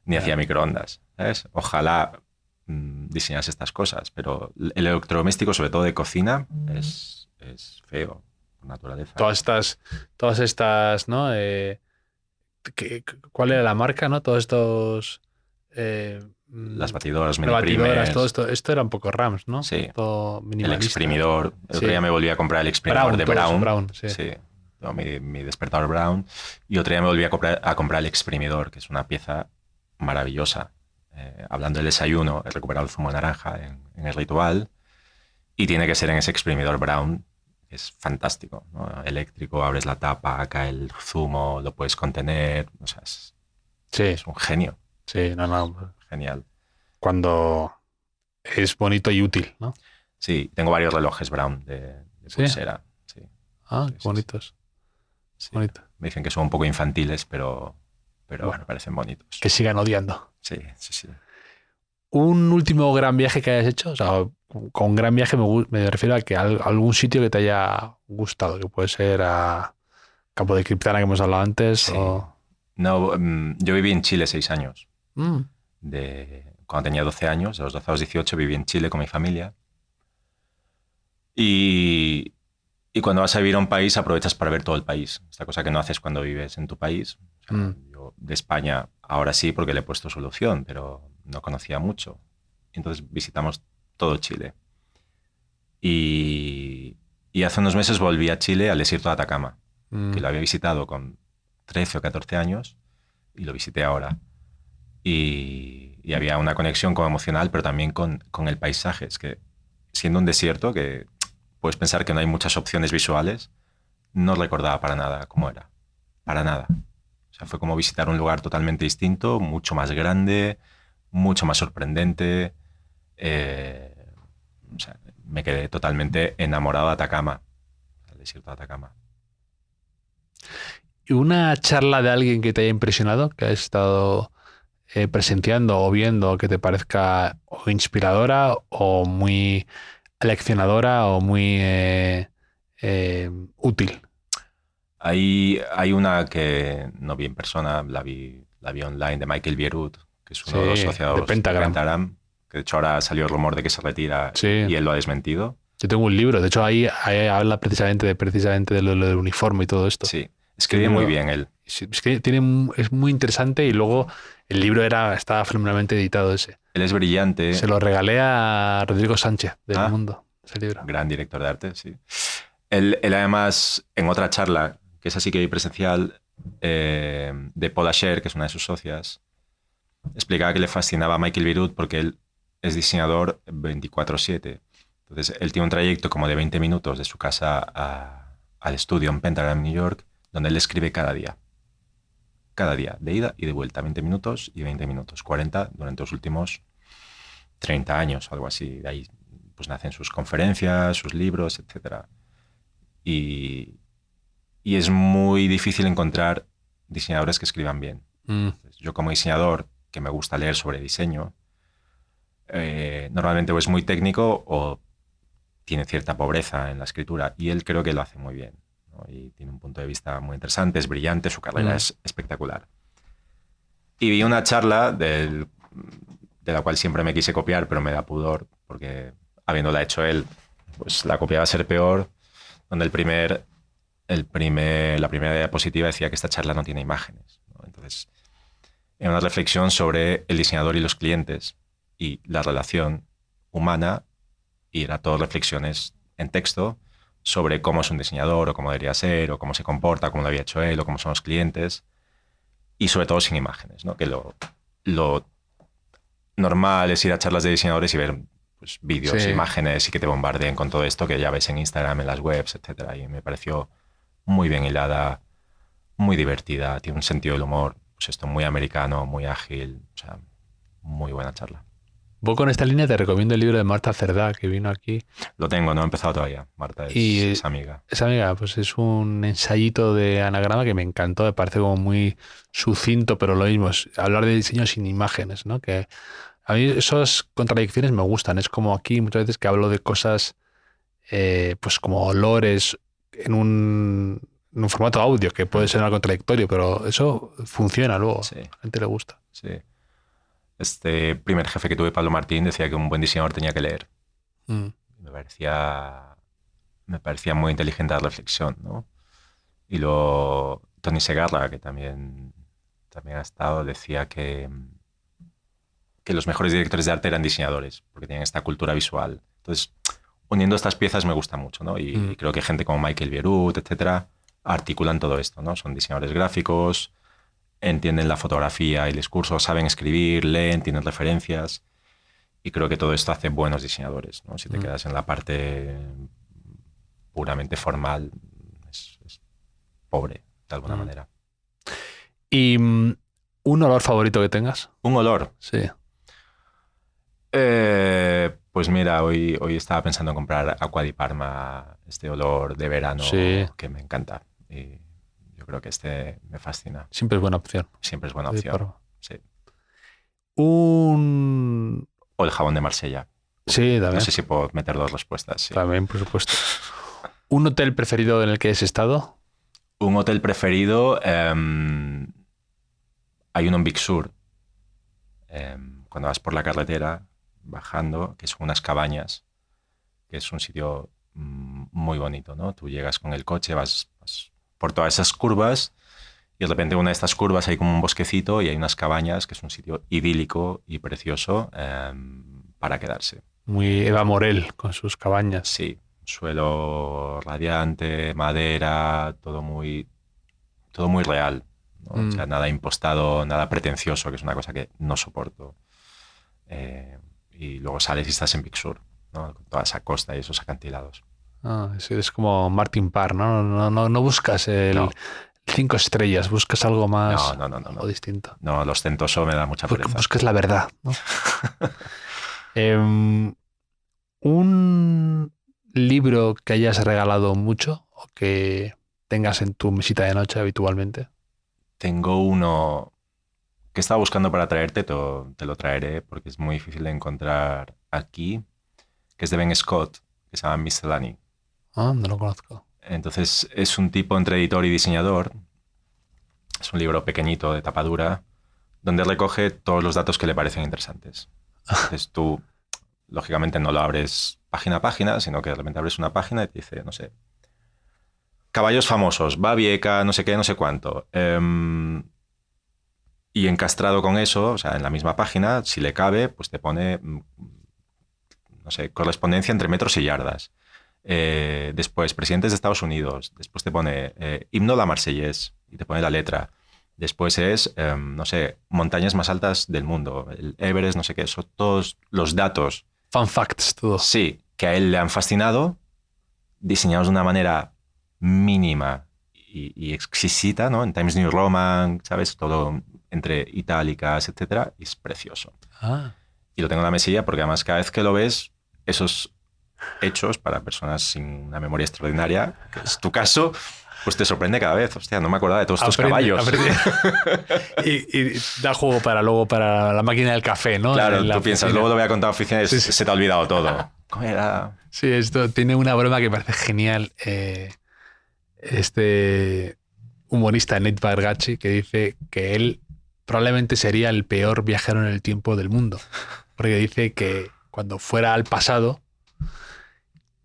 Ni hacía microondas, ¿sabes? Ojalá diseñase estas cosas, pero el electrodoméstico, sobre todo de cocina, es feo, por naturaleza. Todas estas, ¿no? ¿Cuál era la marca, no? Todos estos... Las batidoras, mini batidoras, primes, todo esto era un poco Rams, ¿no? Sí. Todo el minimalista. exprimidor. El otro Sí. día me volví a comprar el exprimidor de todos Brown. Brown, sí. Tengo mi despertador Brown. Y otro día me volví a comprar el exprimidor, que es una pieza maravillosa. Hablando del desayuno, he recuperado el zumo de naranja en el ritual. Y tiene que ser en ese exprimidor Brown, que es fantástico, ¿no? Eléctrico, abres la tapa, cae el zumo, lo puedes contener. O sea, es un genio. Sí, no. Genial. Cuando es bonito y útil, ¿no? Sí, tengo varios relojes Brown de pulsera. Sí. Ah, Sí, qué bonitos. Sí. Bonito. Me dicen que son un poco infantiles, pero bueno, me parecen bonitos. Que sigan odiando. Sí. Un último gran viaje que hayas hecho, o sea, con gran viaje me refiero a que algún sitio que te haya gustado, que puede ser a Campo de Criptana que hemos hablado antes. Sí. O... No, yo viví en Chile 6 años. Mm. Cuando tenía 12 años, de los 12 a los 18 viví en Chile con mi familia. Y cuando vas a vivir a un país aprovechas para ver todo el país. Esta cosa que no haces cuando vives en tu país. O sea, yo de España ahora sí porque le he puesto solución, pero no conocía mucho. Entonces visitamos todo Chile. Y hace unos meses volví a Chile al desierto de Atacama, que lo había visitado con 13 o 14 años y lo visité ahora. Y había una conexión como emocional, pero también con el paisaje. Es que siendo un desierto que puedes pensar que no hay muchas opciones visuales, no recordaba para nada cómo era. Para nada. O sea, fue como visitar un lugar totalmente distinto, mucho más grande, mucho más sorprendente. O sea, me quedé totalmente enamorado de Atacama, el desierto de Atacama. ¿Y una charla de alguien que te haya impresionado, que has estado presenciando o viendo, que te parezca o inspiradora o muy leccionadora o muy útil? Hay una que no vi en persona, la vi online, de Michael Bierut, que es uno de los Sí, socios de Pentagram. que de hecho ahora salió el rumor de que se retira Sí. y él lo ha desmentido. Yo tengo un libro, de hecho ahí habla precisamente de lo del uniforme y todo esto. Sí, escribe muy bien él. Sí, es que es muy interesante y luego el libro estaba fenomenalmente editado ese. Él es brillante. Se lo regalé a Rodrigo Sánchez del Mundo, ese libro. Gran director de arte, sí. Él además, en otra charla, que es así que vi presencial, de Paula Scher, que es una de sus socias, explicaba que le fascinaba a Michael Bierut porque él es diseñador 24/7. Entonces, él tiene un trayecto como de 20 minutos de su casa al estudio en Pentagram, New York, donde él escribe cada día. Cada día, de ida y de vuelta, 20 minutos y 20 minutos, 40 durante los últimos 30 años, algo así. De ahí pues nacen sus conferencias, sus libros, etc. Y es muy difícil encontrar diseñadores que escriban bien. Entonces, yo como diseñador, que me gusta leer sobre diseño, normalmente o es muy técnico o tiene cierta pobreza en la escritura, y él creo que lo hace muy bien, ¿no? Y tiene un punto de vista muy interesante, es brillante, su carrera es espectacular. Y vi una charla de la cual siempre me quise copiar, pero me da pudor, porque habiéndola hecho él, pues la copia va a ser peor, donde la primera diapositiva decía que esta charla no tiene imágenes, ¿no? Entonces, era una reflexión sobre el diseñador y los clientes y la relación humana, y era todo reflexiones en texto sobre cómo es un diseñador o cómo debería ser o cómo se comporta, cómo lo había hecho él o cómo son los clientes, y sobre todo sin imágenes, ¿no? Que lo normal es ir a charlas de diseñadores y ver pues, vídeos, imágenes, y que te bombardeen con todo esto que ya ves en Instagram, en las webs, etc. Y me pareció muy bien hilada, muy divertida, tiene un sentido del humor, pues esto, muy americano, muy ágil, o sea, muy buena charla. Vos con esta línea te recomiendo el libro de Marta Cerdá, que vino aquí. Lo tengo, no he empezado todavía. Marta es amiga. Es amiga, pues es un ensayito de anagrama que me encantó, me parece como muy sucinto, pero lo mismo, es hablar de diseño sin imágenes, ¿no? Que a mí esas contradicciones me gustan, es como aquí muchas veces que hablo de cosas pues como olores en un formato audio, que puede ser algo contradictorio, pero eso funciona luego, sí. A la gente le gusta. Sí. Este primer jefe que tuve, Pablo Martín, decía que un buen diseñador tenía que leer. Me parecía muy inteligente la reflexión, ¿no? Y luego Tony Segarra, que también ha estado, decía que los mejores directores de arte eran diseñadores, porque tenían esta cultura visual. Entonces, uniendo estas piezas me gusta mucho, ¿no? Y creo que gente como Michael Bierut, etcétera, articulan todo esto, ¿no? Son diseñadores gráficos, entienden la fotografía y el discurso, saben escribir, leen, tienen referencias, y creo que todo esto hace buenos diseñadores, ¿no? Si te quedas en la parte puramente formal, es pobre, de alguna manera. ¿Y un olor favorito que tengas? ¿Un olor? Sí. Pues mira, hoy estaba pensando en comprar Acqua di Parma, este olor de verano que me encanta. Y yo creo que este me fascina. Siempre es buena opción. Siempre es buena opción. Sí. O el jabón de Marsella. Sí, también. No sé si puedo meter dos respuestas. Sí. También, por supuesto. ¿Un hotel preferido en el que has estado? Un hotel preferido, hay uno en Big Sur. Cuando vas por la carretera, bajando, que son unas cabañas, que es un sitio muy bonito, ¿no? Tú llegas con el coche, vas por todas esas curvas, y de repente una de estas curvas hay como un bosquecito y hay unas cabañas, que es un sitio idílico y precioso para quedarse. Muy Eva Morel con sus cabañas. Sí, suelo radiante, madera, todo muy real, ¿no? O sea, nada impostado, nada pretencioso, que es una cosa que no soporto. Y luego sales y estás en Big Sur, ¿no? Con toda esa costa y esos acantilados. Es como Martin Parr, ¿no? No buscas el 5 estrellas, buscas algo más o distinto. No, lo ostentoso me da mucha pereza. Buscas la verdad, ¿no? ¿Un libro que hayas regalado mucho o que tengas en tu mesita de noche habitualmente. Tengo uno que estaba buscando para traerte, te lo traeré porque es muy difícil de encontrar aquí, que es de Ben Scott, que se llama Miscellany. Ah, no lo conozco. Entonces es un tipo entre editor y diseñador. Es un libro pequeñito de tapa dura donde recoge todos los datos que le parecen interesantes. Entonces tú, lógicamente, no lo abres página a página, sino que de repente abres una página y te dice, no sé, caballos famosos, Babieca, no sé qué, no sé cuánto. Y encastrado con eso, o sea, en la misma página, si le cabe, pues te pone, no sé, correspondencia entre metros y yardas. Después, presidentes de Estados Unidos. Después te pone himno la Marsellés y te pone la letra. Después es, no sé, montañas más altas del mundo. El Everest, no sé qué. Son todos los datos. Fun facts, todo. Sí, que a él le han fascinado, diseñados de una manera mínima y exquisita, ¿no? En Times New Roman, ¿sabes? Todo entre itálicas, etcétera. Y es precioso. Ah. Y lo tengo en la mesilla porque además cada vez que lo ves, esos hechos para personas sin una memoria extraordinaria, que es tu caso, pues te sorprende cada vez. Hostia, no me acordaba de todos estos caballos. y da juego luego para la máquina del café, ¿no? Claro, tú oficina. piensas, luego lo voy a contar a oficina y Sí. se te ha olvidado todo. ¿Cómo era? Sí, esto tiene una broma que parece genial. Este humorista Nate Bargatze, que dice que él probablemente sería el peor viajero en el tiempo del mundo. Porque dice que cuando fuera al pasado,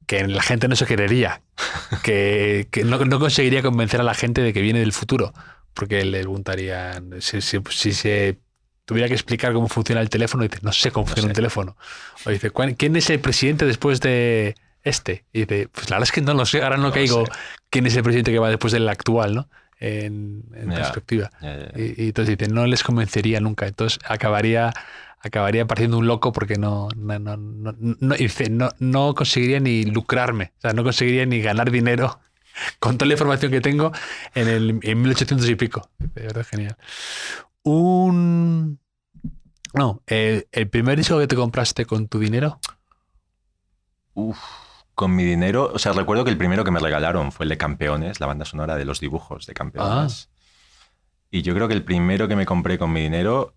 que la gente no se querería, que no conseguiría convencer a la gente de que viene del futuro, porque le preguntarían si se tuviera que explicar cómo funciona el teléfono, dice, no sé cómo funciona un teléfono. O dice, ¿quién es el presidente después de este? Y dice, pues la verdad es que no lo sé, ahora no caigo quién es el presidente que va después del actual, ¿no? En perspectiva. Y entonces dice, no les convencería nunca, entonces acabaría pareciendo un loco porque no conseguiría ni lucrarme, o sea, no conseguiría ni ganar dinero con toda la información que tengo en 1800 y pico. De verdad, genial. El primer disco que te compraste con tu dinero. Con mi dinero, o sea, recuerdo que el primero que me regalaron fue el de Campeones, la banda sonora de los dibujos de Campeones. Y yo creo que el primero que me compré con mi dinero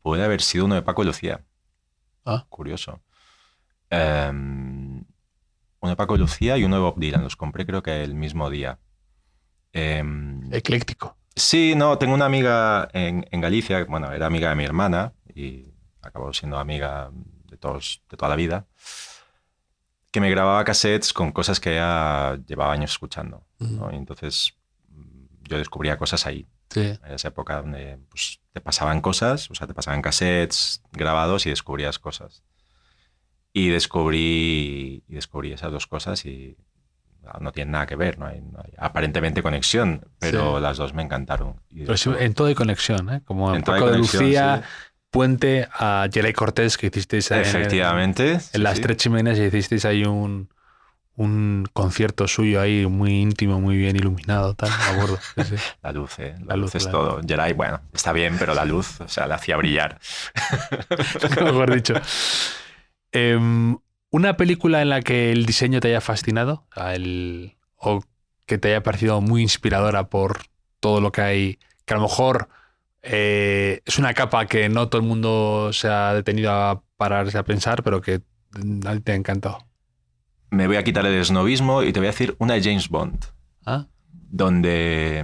puede haber sido uno de Paco y Lucía. Curioso. Uno de Paco y Lucía y uno de Bob Dylan. Los compré creo que el mismo día. Ecléctico. Sí, no, tengo una amiga en Galicia, bueno, era amiga de mi hermana y acabó siendo amiga de toda la vida, que me grababa cassettes con cosas que ella llevaba años escuchando, ¿no? Y entonces yo descubría cosas ahí. Sí. En esa época donde pues, te pasaban cosas, o sea, te pasaban cassettes grabados y descubrías cosas. Y descubrí esas dos cosas y no tienen nada que ver, no hay aparentemente conexión, pero las dos me encantaron. Pero sí, en todo hay conexión, ¿eh? Como en Paco de Lucía, sí. Puente a Geray Cortés, que hicisteis efectivamente en las Tres Chimeneas, y hicisteis ahí un concierto suyo ahí muy íntimo, muy bien iluminado, tal, me acuerdo. Sí. La luz, la luz es todo. Geray, bueno, está bien, pero la luz, o sea, la hacía brillar. Mejor dicho. ¿Una película en la que el diseño te haya fascinado? O que te haya parecido muy inspiradora por todo lo que hay, que a lo mejor es una capa que no todo el mundo se ha detenido a pararse a pensar, pero que a ti te ha encantado. Me voy a quitar el snobismo y te voy a decir una de James Bond. Donde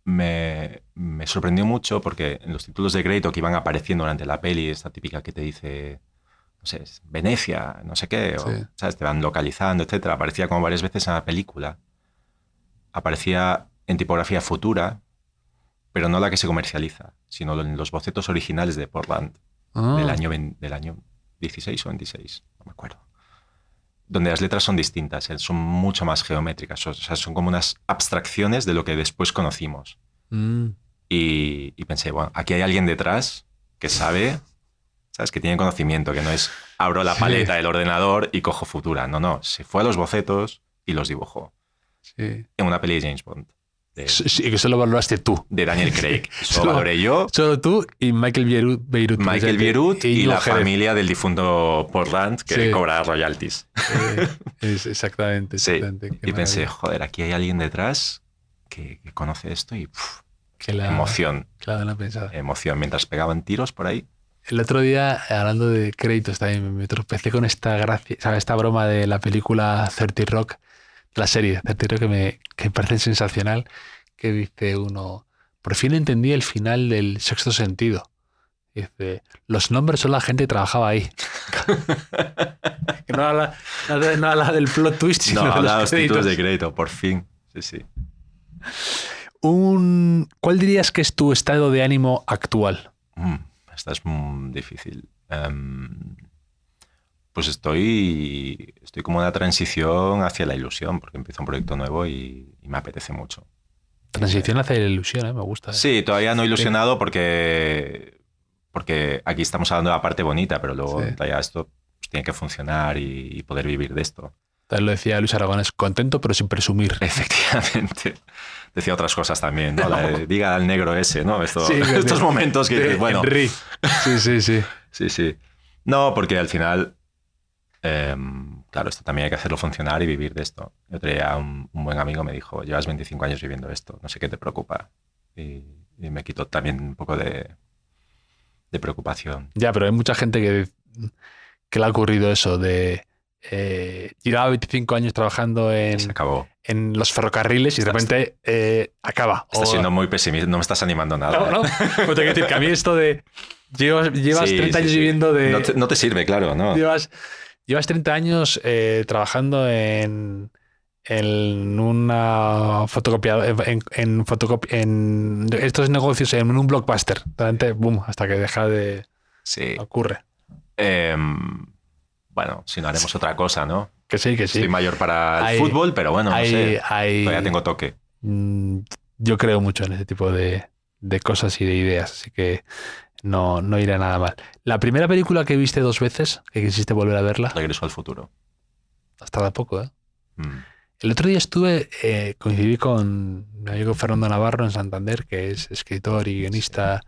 me sorprendió mucho porque en los títulos de crédito que iban apareciendo durante la peli, esta típica que te dice, no sé, Venecia, no sé qué, o, ¿sabes? Te van localizando, etcétera. Aparecía como varias veces en la película. Aparecía en tipografía futura, pero no la que se comercializa, sino en los bocetos originales de Portland del año 16 o 26, no me acuerdo. Donde las letras son distintas, son mucho más geométricas, o sea, son como unas abstracciones de lo que después conocimos. Y pensé, bueno, aquí hay alguien detrás que sabe, ¿sabes? Que tiene conocimiento, que no es abro la paleta del ordenador y cojo futura. No, se fue a los bocetos y los dibujó. En una peli de James Bond. Sí, que solo valoraste tú. de Daniel Craig. Eso lo valoré yo, Solo tú y Michael Beirut. Michael Bierut y Íñigo la Jerez. familia del difunto Portland que Sí. cobra royalties. Exactamente. Sí, Exactamente. Qué y pensé, maravilla. joder, aquí hay alguien detrás que conoce esto y Que la- emoción, Claro, no pensaba. emoción. Mientras pegaban tiros por ahí. El otro día, hablando de créditos, también me tropecé con esta gracia, ¿sabes? Esta broma de la película 30 Rock, la serie 30 Rock que me parece sensacional, que dice uno, por fin entendí el final del Sexto Sentido. Dice, los nombres son la gente que trabajaba ahí. Que no habla del plot twist, sino No, de habla de los los títulos créditos. de crédito, por fin. Sí, sí. ¿Cuál dirías que es tu estado de ánimo actual? Esta es difícil. Pues estoy como en una transición hacia la ilusión, porque empiezo un proyecto nuevo y me apetece mucho. Transición hacia la ilusión, ¿eh? Me gusta. Sí, todavía no ilusionado porque aquí estamos hablando de la parte bonita, pero luego Sí. todavía esto pues, tiene que funcionar y poder vivir de esto. También lo decía Luis Aragonés, contento pero sin presumir. Efectivamente. Decía otras cosas también, ¿no? Diga al negro ese, ¿no? Sí, Estos momentos que dices, bueno. Henry. Sí. Sí, sí. No, porque al final, claro, esto también hay que hacerlo funcionar y vivir de esto. El otro día un buen amigo me dijo, llevas 25 años viviendo esto, no sé qué te preocupa. Y me quitó también un poco de preocupación. Ya, pero hay mucha gente que le ha ocurrido eso de llevaba 25 años trabajando Se acabó. en los ferrocarriles y de repente acaba. Estás siendo muy pesimista, no me estás animando nada. No, pero te quiero decir que a mí esto de llevas Sí, 30 años sí. viviendo de... No te sirve, claro, ¿no? Llevas 30 años trabajando en una fotocopiadora, en estos negocios, en un blockbuster. Realmente, boom, hasta que deja de... Sí. Ocurre. Bueno, si no haremos otra cosa, ¿no? Que sí. Estoy mayor para el Hay- fútbol, pero bueno, no sé. hay- Todavía tengo toque. Yo creo mucho en ese tipo de cosas y de ideas, así que no irá nada mal. La primera película que viste 2 veces, que quisiste volver a verla, Regreso al futuro. hasta hace poco, ¿eh? Mm. El otro día coincidí con mi amigo Fernando Navarro en Santander, que es escritor y guionista.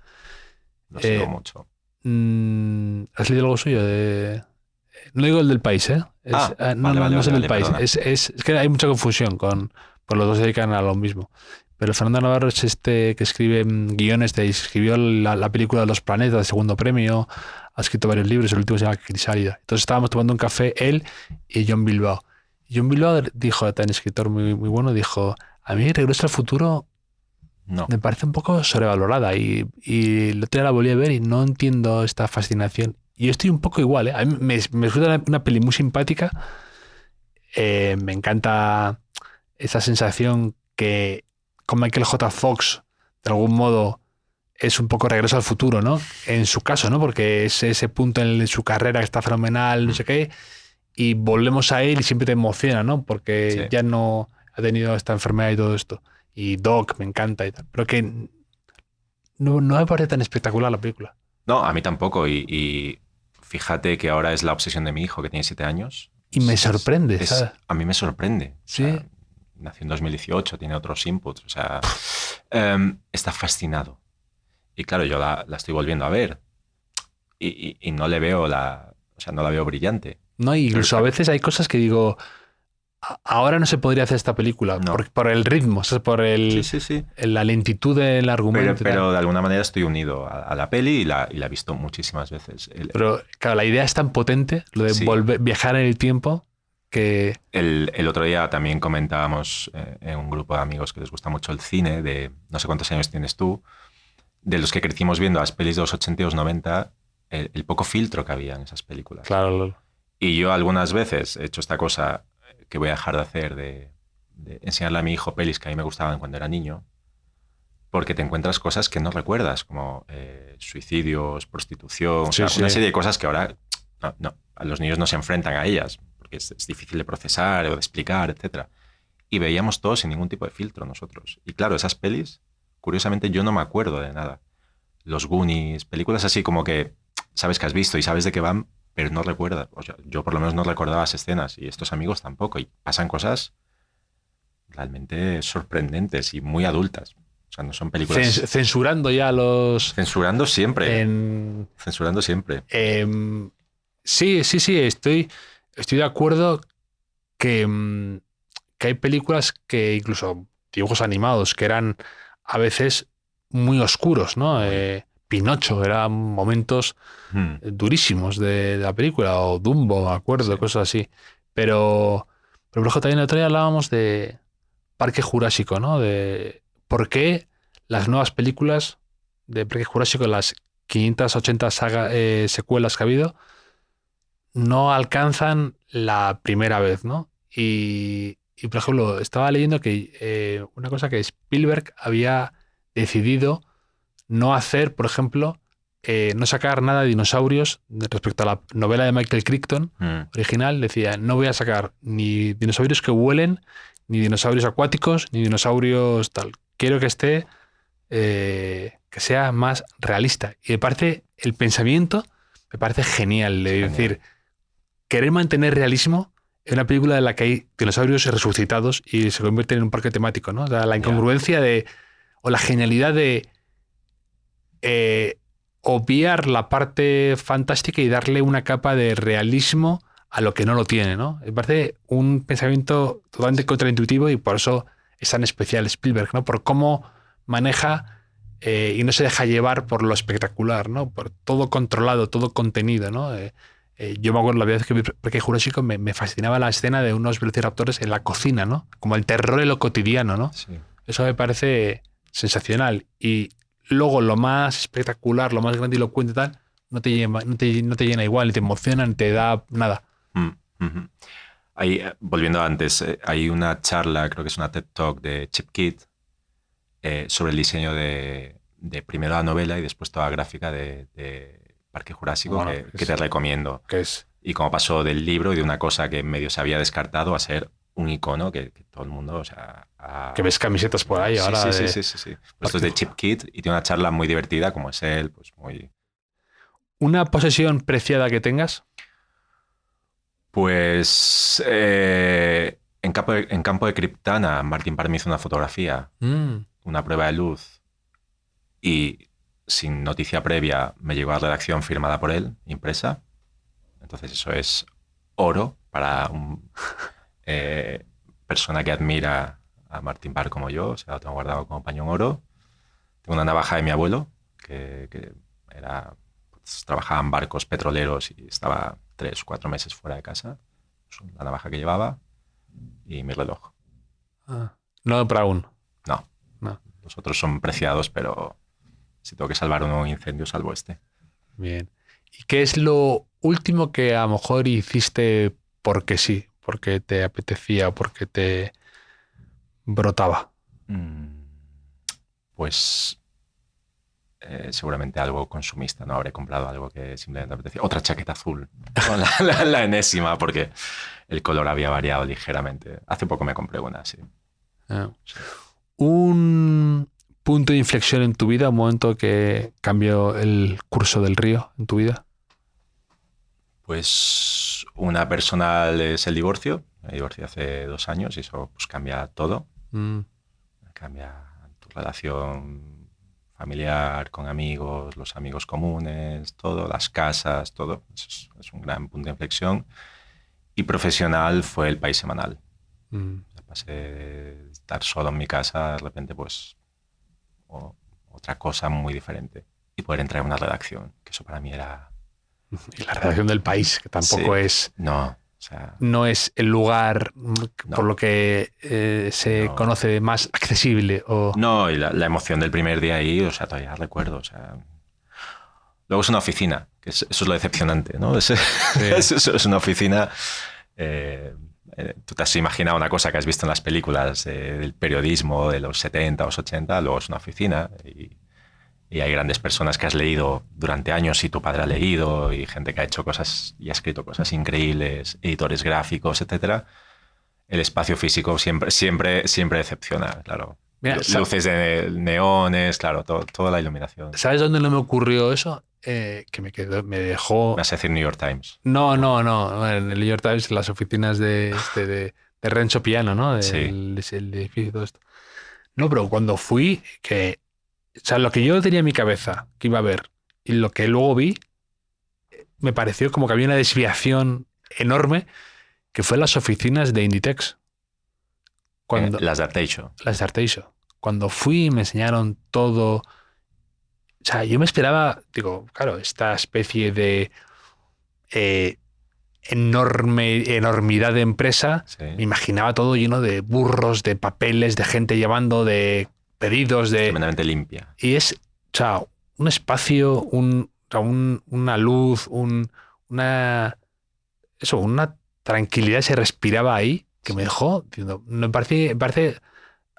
Lo sigo mucho. ¿Has leído algo suyo? No digo el del país, ¿eh? No es el del país. perdona. Es que hay mucha confusión pues los dos se dedican a lo mismo. Pero Fernando Navarro es que escribe guiones, escribió la película de Los Planetas, el segundo premio, ha escrito varios libros, el último se llama Crisálida. Entonces estábamos tomando un café, él y John Bilbao. John Bilbao dijo, tan escritor muy, muy bueno, dijo, a mí Regreso al Futuro No. me parece un poco sobrevalorada y el otro día la volví a ver y no entiendo esta fascinación. Y yo estoy un poco igual, ¿eh? A mí me resulta una peli muy simpática. Me encanta esa sensación que con Michael J. Fox, de algún modo, es un poco Regreso al Futuro, ¿no? En su caso, ¿no? Porque es ese punto en su carrera que está fenomenal, no sé qué, y volvemos a él y siempre te emociona, ¿no? Porque Sí. ya no ha tenido esta enfermedad y todo esto. Y Doc me encanta y tal. Pero que no me parece tan espectacular la película. No, a mí tampoco. Y fíjate que ahora es la obsesión de mi hijo, que tiene 7 años. Y me sorprende, ¿sabes? A mí me sorprende. Sí. O sea, nació en 2018, tiene otros inputs. O sea, está fascinado. Y claro, yo la estoy volviendo a ver. Y no le veo no la veo brillante. No, y incluso a veces hay cosas que digo, ahora no se podría hacer esta película No. por el ritmo, ¿sabes? Por Sí. la lentitud del argumento. Pero de alguna manera estoy unido a la peli y la he visto muchísimas veces. Pero claro, la idea es tan potente, lo de Sí. viajar en el tiempo, que... El otro día también comentábamos en un grupo de amigos que les gusta mucho el cine, de no sé cuántos años tienes tú, de los que crecimos viendo las pelis de los 80 y los 90, el poco filtro que había en esas películas. Claro, Y yo algunas veces he hecho esta cosa que voy a dejar de hacer, de enseñarle a mi hijo pelis que a mí me gustaban cuando era niño, porque te encuentras cosas que no recuerdas, como suicidios, prostitución, o sea, Sí, una sí. serie de cosas que ahora a los niños no se enfrentan a ellas, porque es difícil de procesar o de explicar, etc. Y veíamos todo sin ningún tipo de filtro nosotros. Y claro, esas pelis, curiosamente yo no me acuerdo de nada. Los Goonies, películas así como que sabes que has visto y sabes de qué van, pero no recuerdas. O sea, yo por lo menos no recordaba las escenas y estos amigos tampoco. Y pasan cosas realmente sorprendentes y muy adultas. O sea, no son películas... Censurando ya los... Censurando siempre. En... Censurando siempre. Sí, estoy de acuerdo que hay películas que incluso dibujos animados que eran a veces muy oscuros, ¿no? Pinocho eran momentos durísimos de la película, o Dumbo, me acuerdo, cosas así. Pero por ejemplo, también el otro día hablábamos de Parque Jurásico, ¿no? De por qué las nuevas películas de Parque Jurásico, las 580 secuelas que ha habido, no alcanzan la primera vez, ¿no? Y por ejemplo, estaba leyendo que una cosa que Spielberg había decidido no hacer, por ejemplo, no sacar nada de dinosaurios respecto a la novela de Michael Crichton original. Decía, no voy a sacar ni dinosaurios que vuelen, ni dinosaurios acuáticos, ni dinosaurios tal. Quiero que esté, que sea más realista. Y me parece, el pensamiento me parece genial. De decir, querer mantener realismo en una película en la que hay dinosaurios resucitados y se convierten en un parque temático, ¿no? O sea, la incongruencia o la genialidad de obviar la parte fantástica y darle una capa de realismo a lo que no lo tiene, ¿no? Me parece un pensamiento totalmente contraintuitivo y por eso es tan especial Spielberg, ¿no? Por cómo maneja y no se deja llevar por lo espectacular, ¿no? Por todo controlado, todo contenido, ¿no? Yo me acuerdo la vez que vi Parque Jurásico me fascinaba la escena de unos velociraptores en la cocina, ¿no? Como el terror en lo cotidiano, ¿no? Sí. Eso me parece sensacional. Y luego lo más espectacular, lo más grandilocuente y tal, no te llena igual, ni te emociona, ni te da nada. Ahí, volviendo antes, hay una charla, creo que es una TED Talk de Chip Kidd sobre el diseño de primero la novela y después toda la gráfica de Parque Jurásico, bueno, que te recomiendo. ¿Qué es? Y cómo pasó del libro y de una cosa que medio se había descartado a ser un icono que todo el mundo, o sea... Que ves camisetas por ahí ahora. Sí. Pues esto es de Chip Kidd y tiene una charla muy divertida, como es él, pues muy... ¿Una posesión preciada que tengas? Pues en campo de Criptana, Martin Parr me hizo una fotografía, una prueba de luz, y sin noticia previa me llegó a la redacción firmada por él, impresa. Entonces eso es oro para una persona que admira a Martin Parr como yo. O sea, lo tengo guardado como paño en oro. Tengo una navaja de mi abuelo, que pues, trabajaba en barcos petroleros y estaba 3 o 4 meses fuera de casa. Es la navaja que llevaba y mi reloj. No para aún. No. Los otros son preciados, pero si tengo que salvar un incendio, salvo este. Bien. ¿Y qué es lo último que a lo mejor hiciste porque sí? Porque te apetecía o porque te brotaba. Pues seguramente algo consumista, ¿no? Habré comprado algo que simplemente apetecía. Otra chaqueta azul, la enésima, porque el color había variado ligeramente. Hace poco me compré una, sí. Sí. Un punto de inflexión en tu vida, un momento que cambió el curso del río en tu vida. Pues una personal es el divorcio. Me divorcié hace 2 años y eso pues cambia todo. Cambia tu relación familiar, con amigos, los amigos comunes, todo, las casas, todo. Eso es un gran punto de inflexión. Y profesional fue el País Semanal. Pasé de estar solo en mi casa, de repente pues otra cosa muy diferente. Y poder entrar en una redacción, que eso para mí era... Y la redacción del País, que tampoco es... No, o sea, no es el lugar por lo que se conoce más accesible. No, y la emoción del primer día ahí, o sea, todavía recuerdo. O sea, luego es una oficina, que eso es lo decepcionante, ¿no? Es una oficina... tú te has imaginado una cosa que has visto en las películas del periodismo de los 70 o los 80, luego es una oficina y hay grandes personas que has leído durante años y tu padre ha leído y gente que ha hecho cosas y ha escrito cosas increíbles, editores gráficos, etcétera. El espacio físico siempre decepciona, claro. Mira, luces de neones, claro, toda la iluminación. ¿Sabes dónde no me ocurrió eso? Que me dejó... ¿Me vas a decir New York Times? No. En el New York Times, las oficinas de de Renzo Piano, ¿no? El edificio y todo esto. No, pero cuando fui, o sea, lo que yo tenía en mi cabeza que iba a ver y lo que luego vi, me pareció como que había una desviación enorme, que fue las oficinas de Inditex. Las de Arteixo. Las de Arteixo. Cuando fui me enseñaron todo. O sea, yo me esperaba, digo, claro, esta especie de enormidad de empresa. Sí. Me imaginaba todo lleno de burros, de papeles, de gente llevando, de pedidos, de... Tremendamente limpia. Y es, o sea, un espacio, una luz, una tranquilidad se respiraba ahí que me dejó, me parece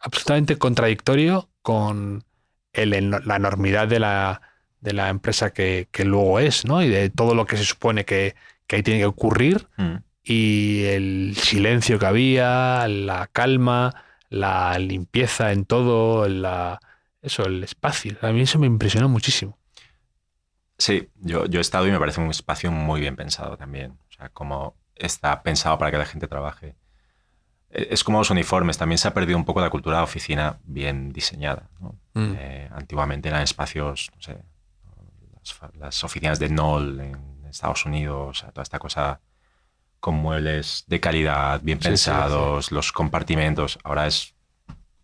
absolutamente contradictorio con la enormidad de la empresa que luego es, ¿no? Y de todo lo que se supone que ahí tiene que ocurrir, y el silencio que había, la calma, la limpieza en todo, el espacio. A mí eso me impresionó muchísimo. Sí, yo he estado y me parece un espacio muy bien pensado también. O sea, como está pensado para que la gente trabaje. Es como los uniformes, también se ha perdido un poco la cultura de oficina bien diseñada, ¿no? Antiguamente eran espacios, no sé, las oficinas de Knoll en Estados Unidos, o sea, toda esta cosa con muebles de calidad, bien pensados, los compartimentos. Ahora es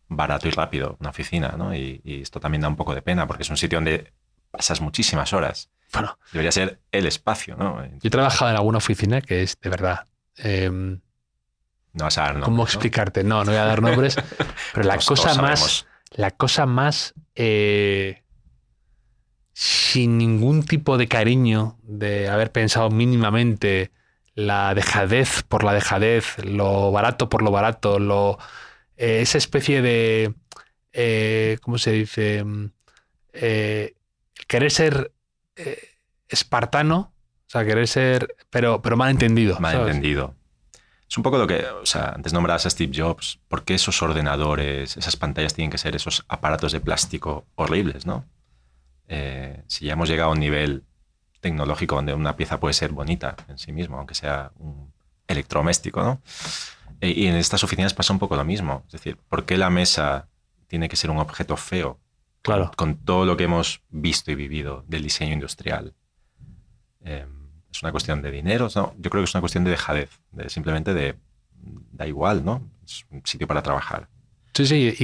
barato y rápido una oficina, ¿no? Y esto también da un poco de pena porque es un sitio donde pasas muchísimas horas. Bueno, debería ser el espacio, ¿no? Yo he trabajado en alguna oficina que es de verdad... no vas a dar nombres, ¿cómo explicarte? No voy a dar nombres, pero la cosa más sin ningún tipo de cariño, de haber pensado mínimamente la dejadez por la dejadez, lo barato por lo barato, esa especie de ¿cómo se dice? Querer ser espartano, o sea, querer ser, pero mal entendido. Mal entendido. Es un poco lo que, o sea, antes nombrabas a Steve Jobs. ¿Por qué esos ordenadores, esas pantallas tienen que ser esos aparatos de plástico horribles, ¿no? Si ya hemos llegado a un nivel tecnológico donde una pieza puede ser bonita en sí mismo, aunque sea un electrodoméstico, ¿no? Y en estas oficinas pasa un poco lo mismo. Es decir, ¿por qué la mesa tiene que ser un objeto feo? Claro. Con todo lo que hemos visto y vivido del diseño industrial. ¿Es una cuestión de dinero? No, yo creo que es una cuestión de dejadez, da igual, ¿no? Es un sitio para trabajar. Sí,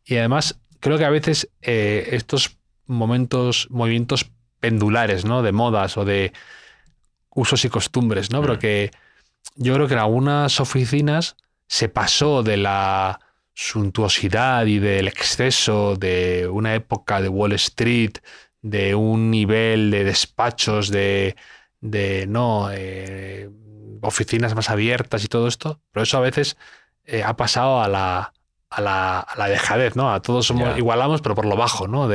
y además creo que a veces estos movimientos pendulares, ¿no? De modas o de usos y costumbres, ¿no? Pero que yo creo que en algunas oficinas se pasó de la suntuosidad y del exceso de una época de Wall Street, de un nivel de despachos, oficinas más abiertas y todo esto, pero eso a veces ha pasado a la dejadez, ¿no? A todos igualamos, pero por lo bajo, ¿no?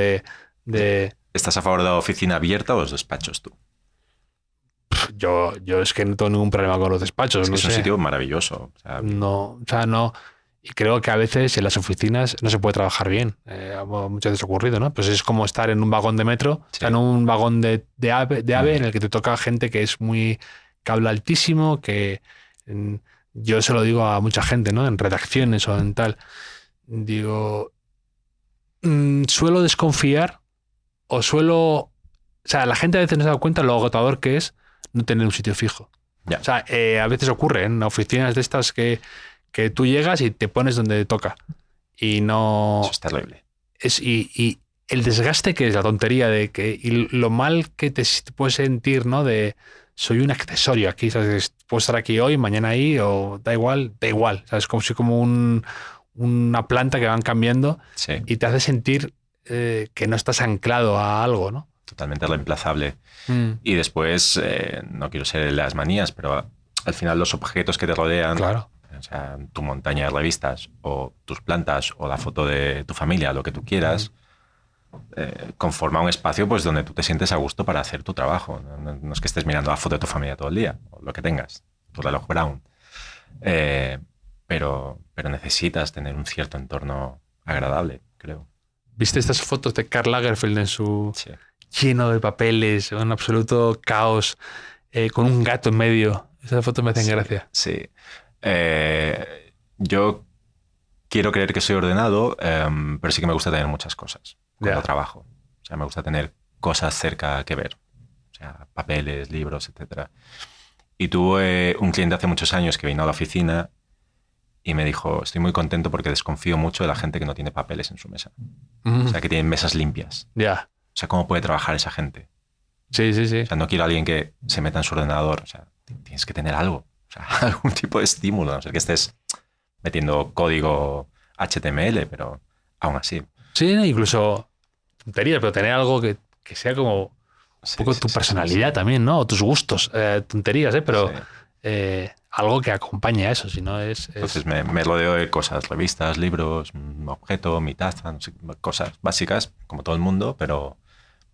¿Estás a favor de la oficina abierta o los despachos tú? Yo es que no tengo ningún problema con los despachos. Es un sitio maravilloso. No. Y creo que a veces en las oficinas no se puede trabajar bien. Muchas veces ha ocurrido, ¿no? Pues es como estar en un vagón de metro, sí. En un vagón de AVE en el que te toca gente que habla altísimo, que yo se lo digo a mucha gente, ¿no? En redacciones o en tal. Digo, suelo desconfiar o sea, la gente a veces no se da cuenta lo agotador que es no tener un sitio fijo. Ya. O sea, a veces ocurre en oficinas de estas que tú llegas y te pones donde te toca. Y no... Eso es terrible. Y el desgaste que es, la tontería y lo mal que te puedes sentir, ¿no? De soy un accesorio aquí, ¿sabes? Puedo estar aquí hoy, mañana ahí, o da igual. ¿Sabes? Como una planta que van cambiando, sí. Y te hace sentir que no estás anclado a algo, ¿no? Totalmente reemplazable. Y después, no quiero ser de las manías, pero al final los objetos que te rodean, claro. O sea, tu montaña de revistas o tus plantas o la foto de tu familia, lo que tú quieras, conforma un espacio pues donde tú te sientes a gusto para hacer tu trabajo. No es que estés mirando la foto de tu familia todo el día, o lo que tengas, tu reloj Brown. Pero necesitas tener un cierto entorno agradable, creo. ¿Viste estas fotos de Karl Lagerfeld en su... Sí. Lleno de papeles, un absoluto caos, con un gato en medio? Esas fotos me hacen gracia. Sí. Yo quiero creer que soy ordenado, pero sí que me gusta tener muchas cosas cuando trabajo. O sea, me gusta tener cosas cerca que ver. O sea, papeles, libros, etcétera. Y tuve un cliente hace muchos años que vino a la oficina y me dijo, estoy muy contento porque desconfío mucho de la gente que no tiene papeles en su mesa. O sea, que tienen mesas limpias. Ya. O sea, ¿cómo puede trabajar esa gente? Sí. O sea, no quiero a alguien que se meta en su ordenador. O sea, tienes que tener algo. O sea, algún tipo de estímulo. A no ser que estés metiendo código HTML, pero aún así. Sí, incluso tonterías, pero tener algo que sea como un poco tu personalidad también, ¿no? O tus gustos. Tonterías, pero algo que acompañe a eso, si no es... Entonces me rodeo de cosas, revistas, libros, un objeto, mi taza, no sé, cosas básicas, como todo el mundo, pero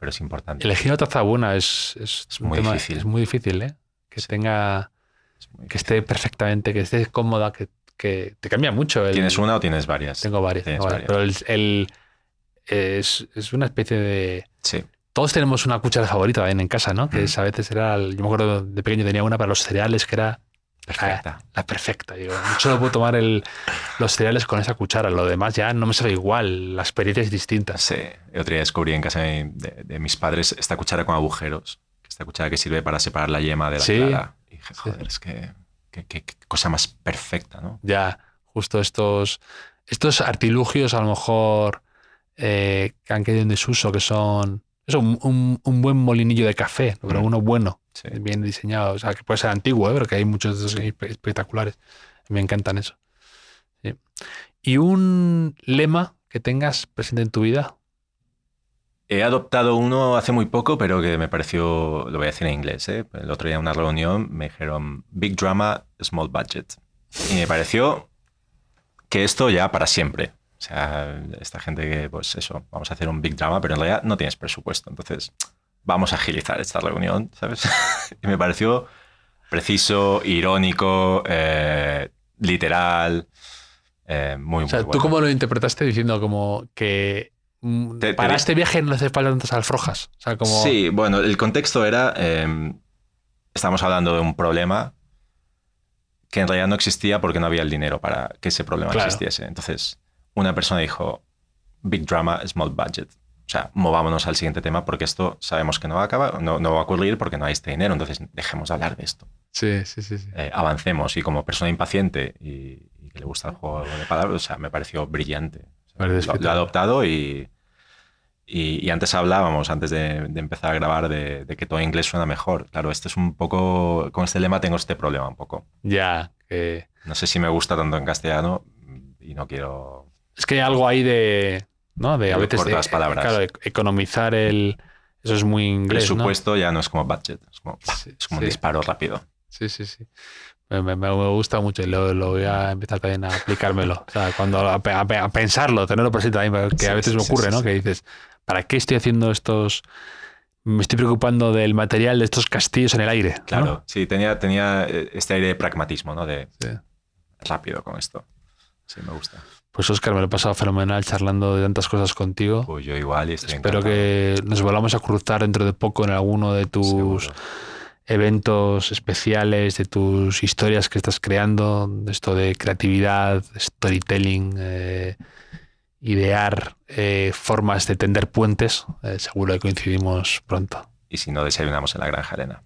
es importante. Elegir una taza buena es muy difícil. Es muy difícil, ¿eh? Que tenga... Que esté perfectamente, que esté cómoda, que te cambia mucho. ¿Tienes una o tienes varias? Tengo varias. Pero es una especie de... Sí. Todos tenemos una cuchara favorita también en casa, ¿no? Que a veces era... Yo me acuerdo de pequeño tenía una para los cereales que era... Perfecta. La perfecta. Digo, solo puedo tomar los cereales con esa cuchara. Lo demás ya no me sabe igual. La experiencia es distinta. Sí. El otro día descubrí en casa de mis padres esta cuchara con agujeros. Esta cuchara que sirve para separar la yema de la clara. Y dije, joder, es que qué cosa más perfecta, ¿no? Ya, justo estos artilugios a lo mejor que han caído en desuso, que son eso, un buen molinillo de café, pero uno bueno, bien diseñado. O sea, que puede ser antiguo, pero que hay muchos de esos espectaculares. Me encantan eso. Sí. ¿Y un lema que tengas presente en tu vida? He adoptado uno hace muy poco, pero que me pareció, lo voy a decir en inglés, ¿eh? El otro día en una reunión me dijeron Big Drama, Small Budget. Y me pareció que esto ya para siempre. O sea, esta gente que, pues eso, vamos a hacer un Big Drama, pero en realidad no tienes presupuesto. Entonces, vamos a agilizar esta reunión, ¿sabes? Y me pareció preciso, irónico, literal, muy, o sea, muy bueno. ¿Tú cómo lo interpretaste diciendo como que para este viaje no hace falta tantas alforjas? O sea, como... Sí, bueno, el contexto era, estamos hablando de un problema que en realidad no existía porque no había el dinero para que ese problema existiese. Entonces, una persona dijo, Big Drama, Small Budget. O sea, movámonos al siguiente tema porque esto sabemos que no va a acabar, no va a ocurrir porque no hay este dinero. Entonces, dejemos de hablar de esto. Sí. Avancemos. Y como persona impaciente y que le gusta el juego de palabras, o sea, me pareció brillante. O sea, lo he adoptado y antes hablábamos, antes de empezar a grabar, de que todo inglés suena mejor. Claro, este es un poco... Con este lema tengo este problema un poco. Ya. No sé si me gusta tanto en castellano y no quiero... Es que hay algo ahí de... ¿no? De a veces las palabras. Claro, economizar eso es muy inglés, el supuesto, ¿no? Ya no es como budget, es como, un disparo rápido. Sí. Me gusta mucho y lo voy a empezar también a aplicármelo. O sea, cuando a pensarlo, tenerlo presente también, que a veces me ocurre, ¿no? Que dices, ¿para qué estoy haciendo estos? Me estoy preocupando del material de estos castillos en el aire. Claro, ¿no? Sí, tenía este aire de pragmatismo, ¿no? De rápido con esto. Sí, me gusta. Pues Óscar, me lo he pasado fenomenal charlando de tantas cosas contigo. Pues yo igual y estoy Espero encantado. que nos volvamos a cruzar dentro de poco en alguno de tus eventos especiales, de tus historias que estás creando, de esto de creatividad, storytelling, idear formas de tender puentes. Seguro que coincidimos pronto. Y si no, desayunamos en la Granja Arena.